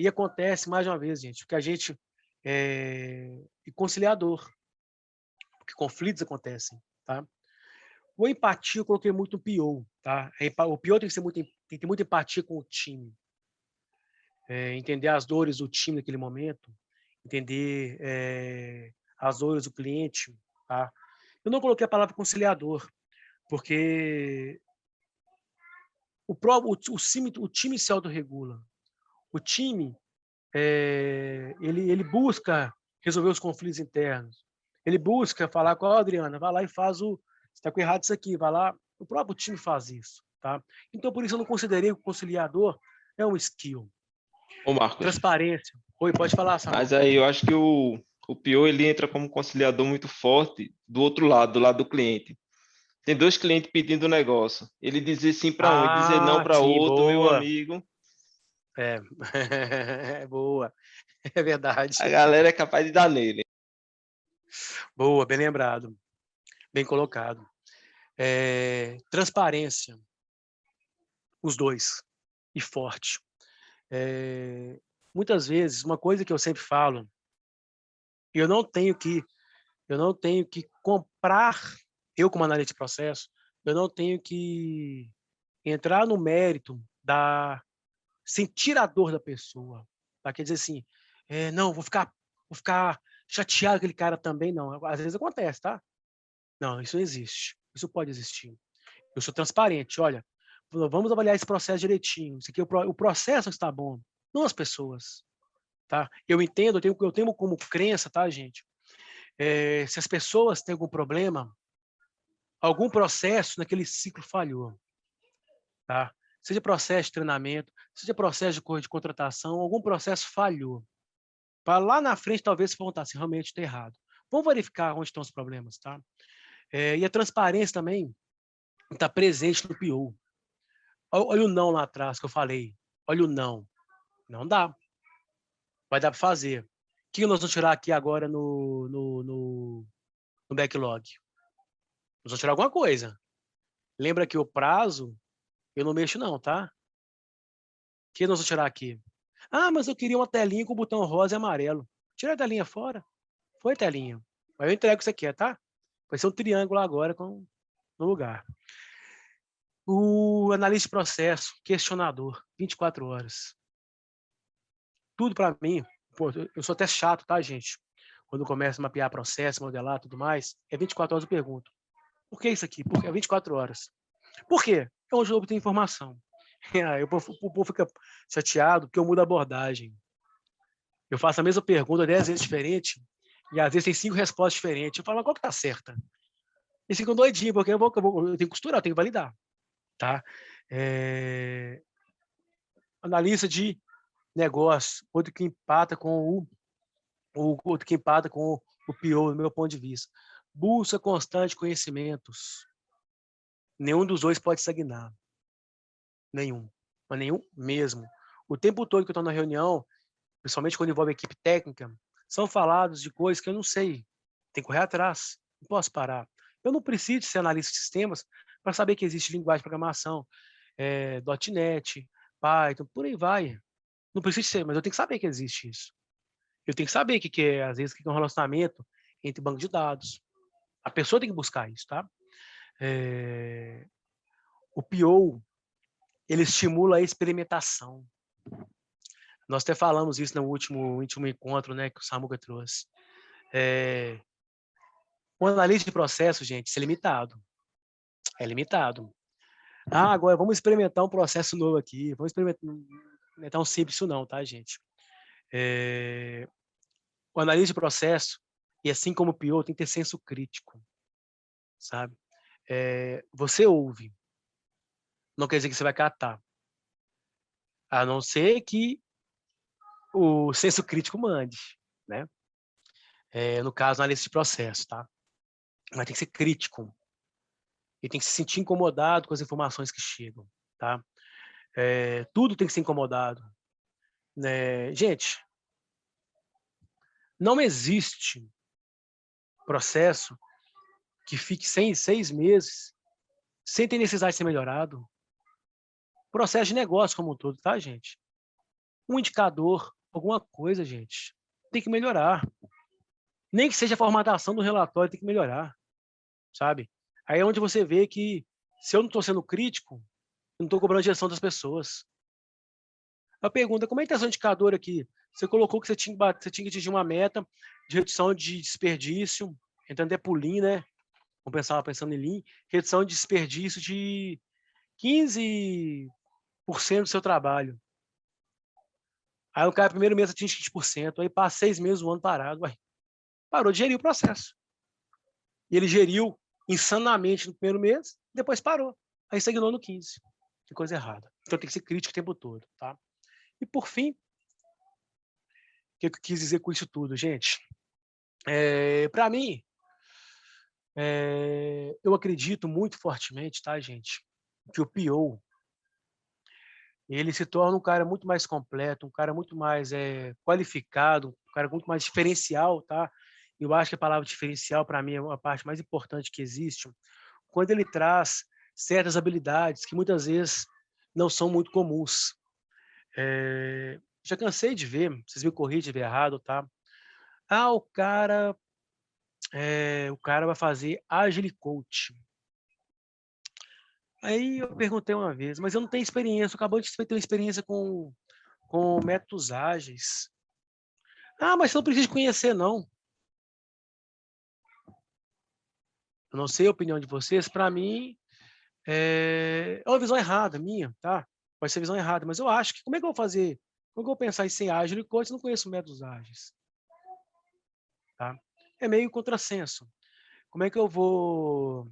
E acontece, mais uma vez, gente, porque a gente é conciliador, porque conflitos acontecem, tá? O empatia eu coloquei muito no PO, tá? O PO tem que ter muita empatia com o time. Entender as dores do time naquele momento, entender as dores do cliente, tá? Eu não coloquei a palavra conciliador, porque o time se autorregula. O time, ele busca resolver os conflitos internos. Ele busca falar com a Adriana, vai lá e faz você está com errado isso aqui, vai lá. O próprio time faz isso, tá? Então, por isso eu não considerei que o conciliador é um skill. Ô, Marcos. Transparência. Oi, pode falar, Samuel. Mas aí eu acho que o PO ele entra como conciliador muito forte do outro lado, do lado do cliente. Tem 2 clientes pedindo um negócio. Ele dizer sim para um e dizer não para outro, boa. meu amigo. Boa. É verdade. A galera é capaz de dar nele. Boa, bem lembrado. Bem colocado. Transparência. Os dois. E forte. Muitas vezes, uma coisa que eu sempre falo, eu não tenho que comprar, eu como analista de processo, eu não tenho que entrar no mérito sentir a dor da pessoa. Tá? Quer dizer assim, não, vou ficar chateado com aquele cara também, não. Às vezes acontece, tá? Não, isso não existe. Isso pode existir. Eu sou transparente, olha, vamos avaliar esse processo direitinho. Isso aqui, o processo está bom, não as pessoas. Tá? Eu entendo, eu tenho como crença, tá, gente? Se as pessoas têm algum problema, algum processo naquele ciclo falhou. Tá? Seja processo de treinamento, seja processo de contratação, algum processo falhou. Para lá na frente, talvez, se perguntar se realmente está errado. Vamos verificar onde estão os problemas, tá? E a transparência também está presente no PO. Olha o não lá atrás que eu falei. Olha o não. Não dá. Vai dar para fazer. O que nós vamos tirar aqui agora no backlog? Nós vamos tirar alguma coisa. Lembra que o prazo, eu não mexo não, tá? O que nós vamos tirar aqui? Ah, mas eu queria uma telinha com botão rosa e amarelo. Tira a telinha fora. Foi telinha. Mas eu entrego isso aqui, tá? Vai ser um triângulo agora no lugar. O analista de processo, questionador, 24 horas. Tudo para mim, eu sou até chato, tá, gente? Quando começo a mapear processo, modelar, tudo mais, 24 horas eu pergunto. Por que isso aqui? Por que 24 horas? Por quê? É onde eu obtenho informação. Aí o povo fica chateado porque eu mudo a abordagem. Eu faço a mesma pergunta 10 vezes diferente e às vezes tem 5 respostas diferentes. Eu falo, mas qual que tá certa? Eles ficam doidinhos, porque eu tenho que costurar, eu tenho que validar. Tá? Analista de negócio, outro que empata com o PO, do meu ponto de vista. Busca constante conhecimentos. Nenhum dos dois pode estagnar. Nenhum. Mas nenhum mesmo. O tempo todo que eu estou na reunião, principalmente quando envolve equipe técnica, são falados de coisas que eu não sei. Tem que correr atrás. Não posso parar. Eu não preciso ser analista de sistemas para saber que existe linguagem de programação, .NET, Python, por aí vai. Não preciso ser, mas eu tenho que saber que existe isso. Eu tenho que saber o que é, às vezes, o que é um relacionamento entre banco de dados. A pessoa tem que buscar isso, tá? O PO, ele estimula a experimentação. Nós até falamos isso no último encontro, né, que o Samuca trouxe. O analista de processo, gente, isso é limitado. É limitado. Agora vamos experimentar um processo novo aqui. Vamos experimentar um simples isso não, tá, gente? O analista de processo, e assim como o PO, tem que ter senso crítico, sabe? Você ouve, não quer dizer que você vai catar. A não ser que o senso crítico mande, né? No caso, analista de processo, tá? Mas tem que ser crítico. E tem que se sentir incomodado com as informações que chegam, tá? Tudo tem que ser incomodado. Gente, não existe processo que fique 6 meses sem ter necessidade de ser melhorado. Processo de negócio como um todo, tá, gente? Um indicador, alguma coisa, gente, tem que melhorar. Nem que seja a formatação do relatório, tem que melhorar, sabe? Aí é onde você vê que, se eu não estou sendo crítico, eu não estou cobrando a direção das pessoas. A pergunta, como é que está seu indicador aqui? Você colocou que você tinha que atingir uma meta de redução de desperdício, entrando até por Lean, né? Pensando em Lean, redução de desperdício de 15% do seu trabalho. Aí o cara, primeiro mês, atinge 20%, aí passa 6 meses, um ano parado. Parou de gerir o processo. E ele geriu insanamente no primeiro mês, depois parou. Aí estagnou no 15%. Que coisa errada. Então tem que ser crítico o tempo todo, tá? E por fim, o que eu quis dizer com isso tudo, gente? Para mim, eu acredito muito fortemente, tá, gente, que o PO, ele se torna um cara muito mais completo, um cara muito mais qualificado, um cara muito mais diferencial, tá? Eu acho que a palavra diferencial, para mim, é uma parte mais importante que existe, quando ele traz certas habilidades que muitas vezes não são muito comuns. Já cansei de ver, vocês me corrigem se estiver errado, tá? O cara vai fazer Agile Coach. Aí eu perguntei uma vez, mas eu não tenho experiência, eu acabei de ter uma experiência com métodos ágeis. Mas você não precisa conhecer, não. Eu não sei a opinião de vocês, para mim, é uma visão errada minha, tá? Pode ser visão errada, mas eu acho que, como é que eu vou fazer? Como é que eu vou pensar em ser Agile Coach se eu não conheço métodos ágeis? Tá? É meio contrassenso. Como é que eu vou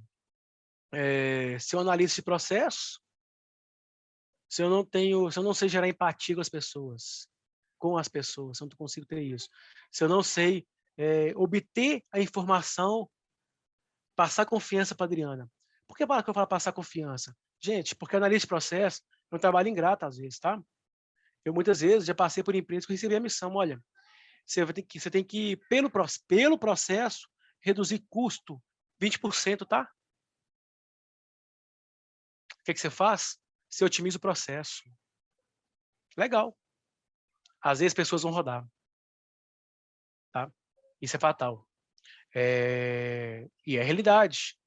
ser um analista de processo se eu não sei gerar empatia com as pessoas, se eu não consigo ter isso? Se eu não sei obter a informação, passar confiança para a Adriana. Por que eu falo passar confiança? Gente, porque analista de processo é um trabalho ingrato às vezes, tá? Eu muitas vezes já passei por empresas que eu recebi a missão, olha, você tem que pelo processo, reduzir custo 20%, tá? O que você faz? Você otimiza o processo. Legal. Às vezes as pessoas vão rodar. Tá? Isso é fatal. E é realidade.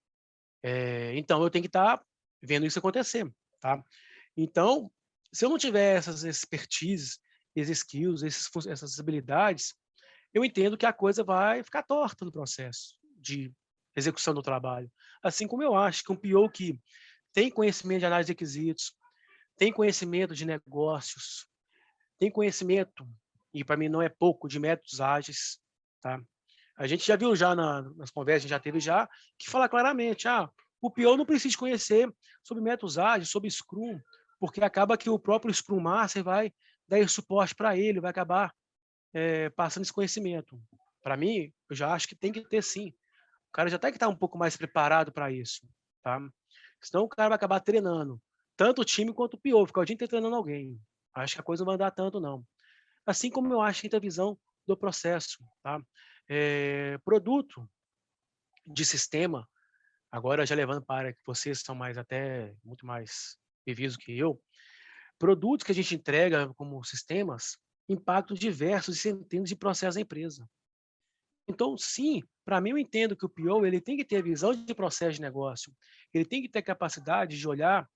Então, eu tenho que estar vendo isso acontecer. Tá? Então, se eu não tiver essas expertises, esses skills, essas habilidades, eu entendo que a coisa vai ficar torta no processo de execução do trabalho. Assim como eu acho que um PO que tem conhecimento de análise de requisitos, tem conhecimento de negócios, tem conhecimento, e para mim não é pouco, de métodos ágeis, tá? A gente já viu já nas conversas, a gente já teve já, que fala claramente, o PO não precisa conhecer sobre métodos ágeis, sobre Scrum, porque acaba que o próprio Scrum Master vai dar esse suporte para ele, vai acabar passando esse conhecimento. Para mim, eu já acho que tem que ter sim. O cara já tem que estar um pouco mais preparado para isso, tá? Senão o cara vai acabar treinando tanto o time quanto o PO, ficar o dia inteiro treinando alguém. Acho que a coisa não vai andar tanto, não. Assim como eu acho que tem a visão do processo. Tá? Produto de sistema, agora já levando para a área que vocês são muito mais vividos que eu, produtos que a gente entrega como sistemas impactam diversos e centenas de processos da empresa. Então, sim, para mim eu entendo que o PO ele tem que ter a visão de processo de negócio, ele tem que ter capacidade de olhar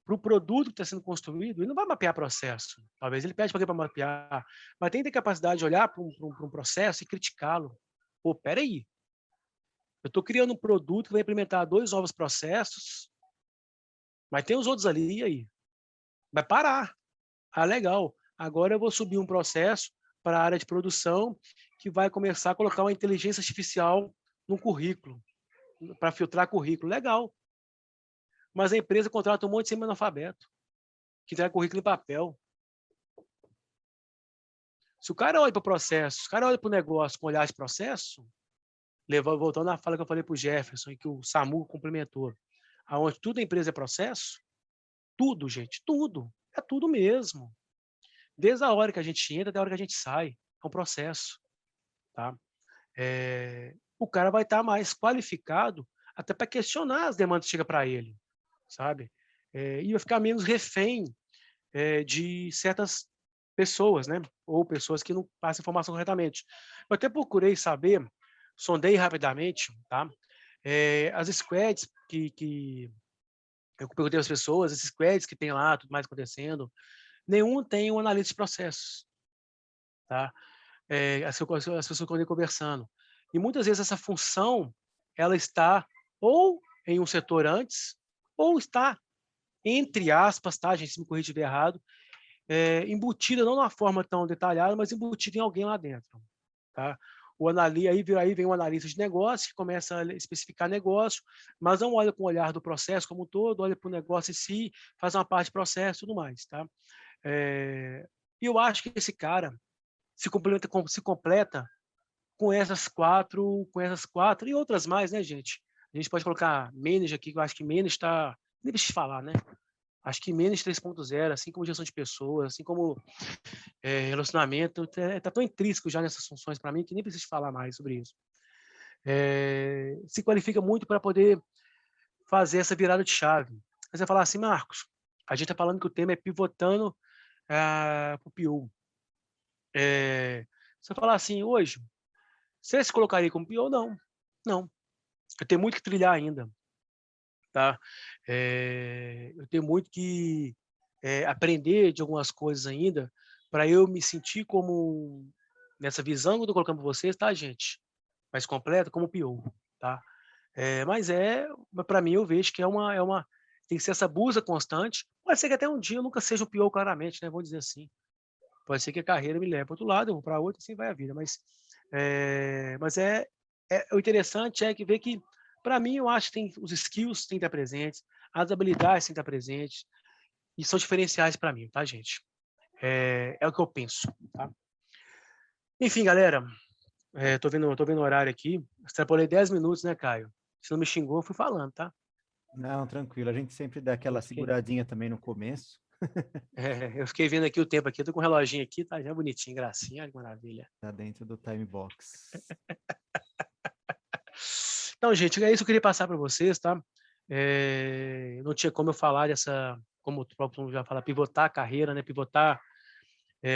para o produto que está sendo construído. Ele não vai mapear processo, talvez ele pede para alguém para mapear, mas tem que ter capacidade de olhar para um processo e criticá-lo. Pô, peraí, eu estou criando um produto que vai implementar 2 novos processos, mas tem os outros ali, e aí? Vai parar. Ah, legal. Agora eu vou subir um processo para a área de produção que vai começar a colocar uma inteligência artificial no currículo, para filtrar currículo. Legal. Mas a empresa contrata um monte de semi-analfabeto que entrega currículo em papel. Se o cara olha para o processo, se o cara olha para o negócio com olhar de processo, voltando à fala que eu falei para o Jefferson e que o Samu complementou, aonde tudo a empresa é processo, tudo, gente, tudo. É tudo mesmo. Desde a hora que a gente entra até a hora que a gente sai. É um processo. Tá? O cara vai estar mais qualificado até para questionar as demandas que chegam para ele. Sabe? E vai ficar menos refém de certas pessoas, né? Ou pessoas que não passam informação corretamente. Eu até procurei saber, sondei rapidamente, tá? As squads que eu perguntei às pessoas, esses squads que tem lá, tudo mais acontecendo, nenhum tem um analista de processos, tá? As pessoas que eu andei conversando. E muitas vezes essa função, ela está ou em um setor antes, ou está, entre aspas, tá, gente, se me corrigir estiver errado, embutida, não de uma forma tão detalhada, mas embutida em alguém lá dentro, tá? Aí vem um analista de negócio que começa a especificar negócio, mas não olha com o olhar do processo como um todo, olha para o negócio em si, faz uma parte de processo e tudo mais, tá? E eu acho que esse cara se completa com essas quatro e outras mais, né, gente? A gente pode colocar Manage aqui, que eu acho que Manage está... Nem preciso falar, né? Acho que Manage 3.0, assim como gestão de pessoas, assim como relacionamento, está tão intrínseco já nessas funções para mim que nem preciso falar mais sobre isso. Se qualifica muito para poder fazer essa virada de chave. Você vai falar assim, Marcos, a gente está falando que o tema é pivotando para o PO. Você falar assim, hoje, você se colocaria como PO? Não. Não. Eu tenho muito que trilhar ainda. Tá? Eu tenho muito que aprender de algumas coisas ainda para eu me sentir como, nessa visão que eu estou colocando para vocês, tá, gente? Mais completa, como PO, tá? Mas para mim, eu vejo que tem que ser essa busca constante. Pode ser que até um dia eu nunca seja o PO claramente, né? Vou dizer assim. Pode ser que a carreira me leve para outro lado, eu vou para outro, assim vai a vida. Mas o interessante é que ver que, para mim, eu acho que os skills têm que estar presentes, as habilidades têm que estar presentes, e são diferenciais para mim, tá, gente? É o que eu penso, tá? Enfim, galera, tô vendo o horário aqui, extrapolei 10 minutos, né, Caio? Se não me xingou, eu fui falando, tá? Não, tranquilo, a gente sempre dá aquela seguradinha também no começo. Eu fiquei vendo aqui o tempo aqui, eu tô com um reloginho aqui, tá já bonitinho, gracinha, que maravilha. Tá dentro do time box. Então, gente, é isso que eu queria passar para vocês, tá? Não tinha como eu falar como o próprio já fala, pivotar a carreira, né? Pivotar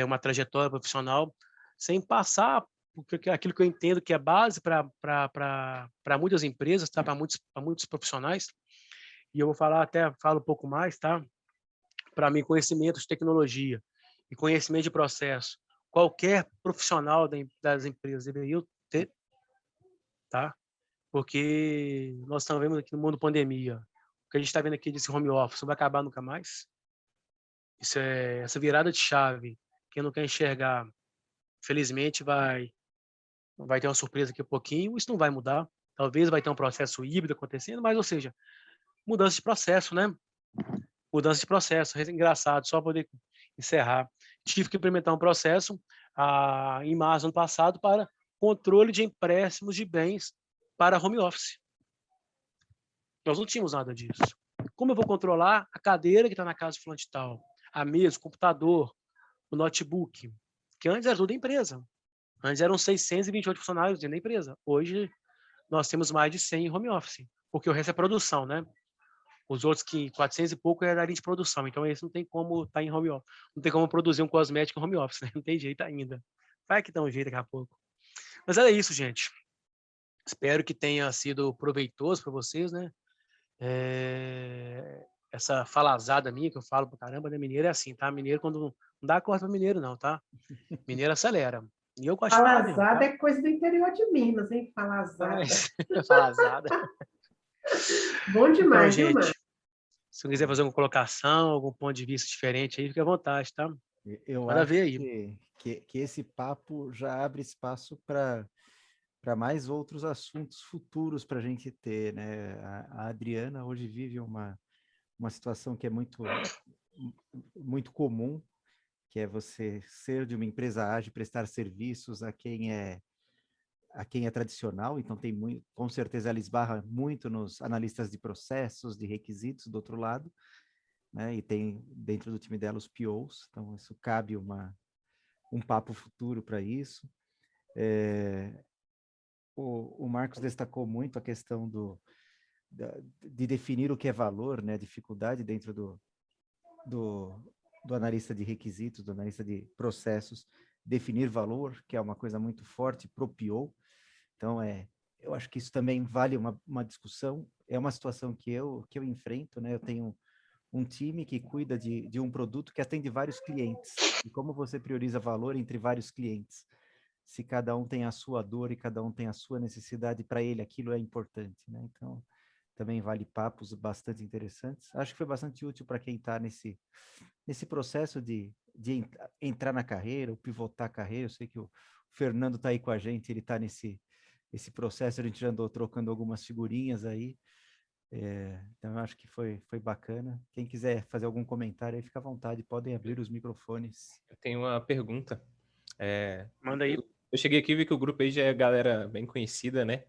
uma trajetória profissional, sem passar porque aquilo que eu entendo que é base para muitas empresas, tá? Para muitos profissionais. E eu vou falo um pouco mais, tá? Para mim, conhecimento de tecnologia e conhecimento de processo, qualquer profissional das empresas deveria ter, tá? Porque nós estamos vendo aqui no mundo pandemia, o que a gente está vendo aqui desse home office não vai acabar nunca mais. Essa virada de chave, quem não quer enxergar, felizmente vai ter uma surpresa aqui a pouquinho, isso não vai mudar. Talvez vai ter um processo híbrido acontecendo, mas, ou seja, mudança de processo, né? Mudança de processo, engraçado, só para poder encerrar. Tive que implementar um processo em março do ano passado para controle de empréstimos de bens para home office. Nós não tínhamos nada disso. Como eu vou controlar a cadeira que está na casa do fulano de tal, a mesa, o computador, o notebook, que antes era tudo empresa. Antes eram 628 funcionários dentro da empresa. Hoje, nós temos mais de 100 em home office, porque o resto é produção, né? Os outros 400 e pouco é da linha de produção, então esse não tem como estar em home office. Não tem como produzir um cosmético em home office, né? Não tem jeito ainda. Vai que dá um jeito daqui a pouco. Mas era isso, gente. Espero que tenha sido proveitoso para vocês, né? Essa falazada minha que eu falo pra caramba, né? Mineiro é assim, tá? Mineiro, quando não dá corda para mineiro, não, tá? Mineiro acelera. E eu gosto de falar mesmo, Falazada tá? é coisa do interior de Minas, hein? Falazada. Falazada. Bom Então, demais, viu, gente, Márcio? se eu quiser fazer uma colocação, algum ponto de vista diferente aí, fique à vontade, tá? Eu Manda acho ver aí. que esse papo já abre espaço para mais outros assuntos futuros para a gente ter, né? A Adriana hoje vive uma situação que é muito comum, que é você ser de uma empresa ágil, prestar serviços a quem é tradicional, então tem muito, com certeza ela esbarra muito nos analistas de processos, de requisitos do outro lado, né? E tem dentro do time dela os POs, então isso cabe um papo futuro para isso. O Marcos destacou muito a questão de definir o que é valor, né? A dificuldade dentro do analista de requisitos, do analista de processos, definir valor, que é uma coisa muito forte pro PO. Então, eu acho que isso também vale uma discussão. É uma situação que eu enfrento, né? Eu tenho um time que cuida de um produto que atende vários clientes. E como você prioriza valor entre vários clientes? Se cada um tem a sua dor e cada um tem a sua necessidade, para ele aquilo é importante, né? Então, também vale papos bastante interessantes. Acho que foi bastante útil para quem está nesse processo de entrar na carreira, ou pivotar a carreira. Eu sei que o Fernando está aí com a gente, ele está nesse processo, a gente já andou trocando algumas figurinhas aí. Então, eu acho que foi bacana. Quem quiser fazer algum comentário aí, fica à vontade, podem abrir os microfones. Eu tenho uma pergunta. Manda aí. Eu cheguei aqui e vi que o grupo aí já é galera bem conhecida, né?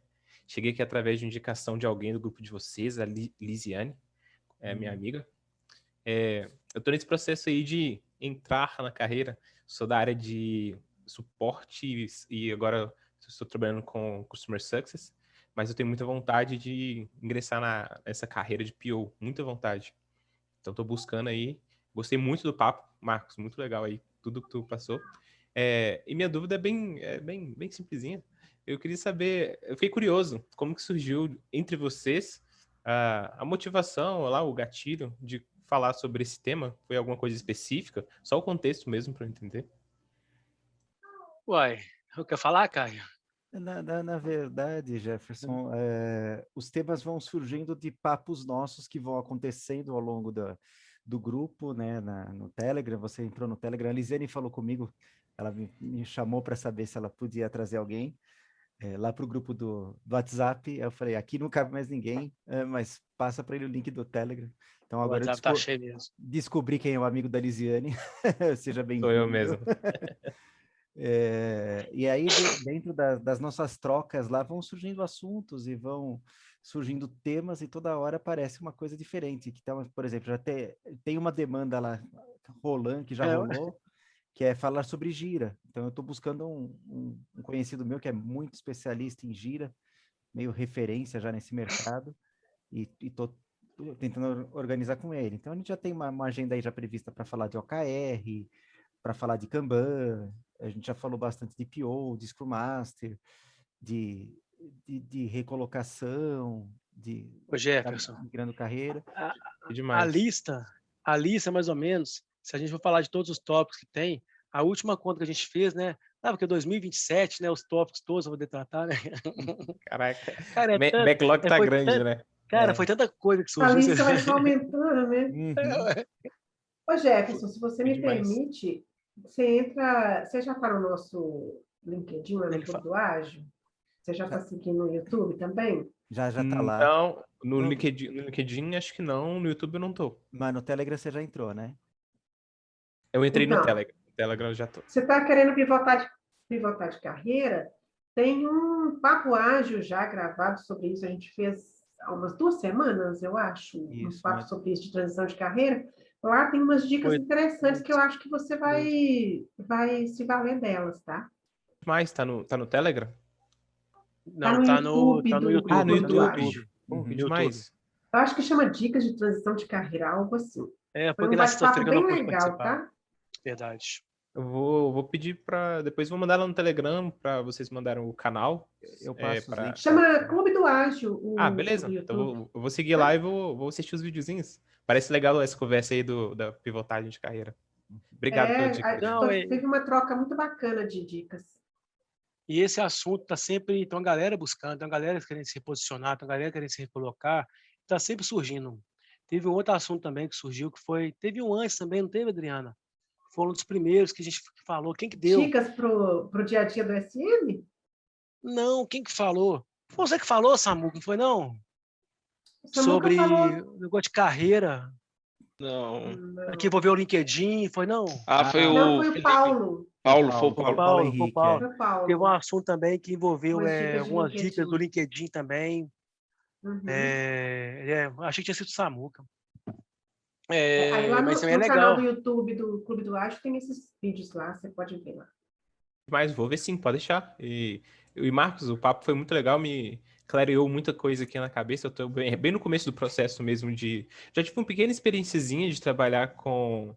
Cheguei aqui através de indicação de alguém do grupo de vocês, a Lisiane, minha amiga. Eu tô nesse processo aí de entrar na carreira. Sou da área de suporte e agora estou trabalhando com Customer Success, mas eu tenho muita vontade de ingressar nessa carreira de PO, muita vontade. Então estou buscando aí. Gostei muito do papo, Marcos, muito legal aí, tudo que tu passou. E minha dúvida é bem simplesinha. Eu queria saber, eu fiquei curioso, como que surgiu entre vocês a motivação, lá, o gatilho de falar sobre esse tema? Foi alguma coisa específica? Só o contexto mesmo para eu entender. Uai, eu quero falar, Caio? Na verdade, Jefferson, os temas vão surgindo de papos nossos que vão acontecendo ao longo do grupo, né, no Telegram. Você entrou no Telegram, a Lisiane falou comigo, ela me chamou para saber se ela podia trazer alguém lá para o grupo do WhatsApp. Eu falei, aqui não cabe mais ninguém, mas passa para ele o link do Telegram. Então agora o WhatsApp tá cheio mesmo. Descobri quem é o amigo da Lisiane. Seja bem-vindo. Sou eu mesmo. E aí, dentro das nossas trocas lá, vão surgindo assuntos e vão surgindo temas, e toda hora aparece uma coisa diferente. Então, por exemplo, já tem uma demanda lá rolando, que já rolou, que é falar sobre Gira. Então, eu estou buscando um conhecido meu que é muito especialista em Gira, meio referência já nesse mercado, e estou tentando organizar com ele. Então, a gente já tem uma agenda aí já prevista para falar de OKR, para falar de Kanban. A gente já falou bastante de PO, de Scrum Master, de recolocação, de Jefferson, migrando carreira. A lista, mais ou menos, se a gente for falar de todos os tópicos que tem, a última conta que a gente fez, né? Porque 2027, né? Os tópicos todos eu vou poder tratar, né? Caraca, Cara, backlog tá grande, né? Cara, foi tanta coisa que surgiu. A lista vai só aumentando, né? Ô, Jefferson, se você me demais. permite, você já está no nosso LinkedIn, lá no Clube do Ágil? Você já está seguindo no YouTube também? Já está lá. Não, no LinkedIn acho que não, no YouTube eu não tô. Mas no Telegram você já entrou, né? Eu entrei Então, no Telegram. No Telegram eu já tô. Você está querendo pivotar de carreira? Tem um papo ágil já gravado sobre isso. A gente fez há umas 2 semanas, eu acho, um Isso, papo mas- sobre isso de transição de carreira. Lá tem umas dicas Foi. interessantes que eu acho que você vai se valer delas, tá? Mas tá no Telegram? Não, tá no YouTube. Ah, no do YouTube. tá no YouTube. Pô, que No demais. Eu acho que chama Dicas de Transição de Carreira, algo assim. É, Foi porque um na bate-papo sexta-feira que eu bem não pude legal, participar. tá? Verdade. Eu vou pedir para depois vou mandar lá no Telegram para vocês mandarem o canal. Eu passo os pra- links. Chama Clube do Ágil, Ah, o beleza. do Então YouTube. eu vou seguir lá e vou assistir os videozinhos. Parece legal essa conversa aí da pivotagem de carreira. Obrigado pela dica. Não, Teve uma troca muito bacana de dicas. E esse assunto tá sempre, tem uma galera buscando, tem uma galera querendo se reposicionar, tem uma galera querendo se recolocar, tá sempre surgindo. Teve um outro assunto também que surgiu, teve um antes também, não teve, Adriana? Foi um dos primeiros que a gente falou. Quem que deu? Dicas pro dia a dia do SM? Não, quem que falou? Foi você que falou, Samu, não foi não? O Samuca Sobre falou. negócio de carreira, Não. Não. que envolveu o LinkedIn, foi não? Foi Não, o foi o Felipe. Paulo. Paulo, foi o Foi o Paulo. Paulo, foi o Henrique, Paulo. Foi o Paulo. Teve um assunto também que envolveu Umas dicas de algumas LinkedIn. dicas do LinkedIn também. Uhum. Achei que tinha sido Samuca. Aí lá Mas também é no canal do legal. YouTube do Clube do Ágil tem esses vídeos lá, você pode ver lá. Mas vou ver sim, pode deixar. E Marcos, o papo foi muito legal, me clareou muita coisa aqui na cabeça. Eu tô bem no começo do processo mesmo já tive uma pequena experiênciazinha de trabalhar com,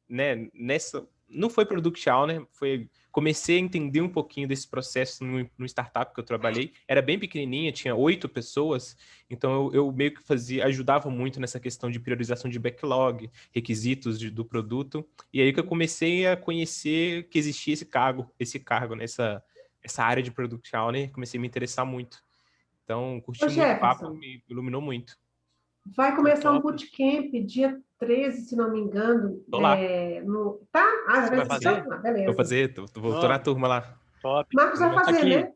né, não foi Product Owner, comecei a entender um pouquinho desse processo no startup que eu trabalhei. Era bem pequenininha, tinha 8 pessoas, então eu meio que ajudava muito nessa questão de priorização de backlog, requisitos do produto. E aí que eu comecei a conhecer que existia esse cargo nessa área de Product Owner, comecei a me interessar muito. Então, curti muito o papo, Jefferson, me iluminou muito. vai começar um top. bootcamp dia 13, se não me engano. Tô lá. Tá? Você vai fazer? Ah, beleza. Vou na turma lá. Top. Marcos vai fazer, Aqui, né?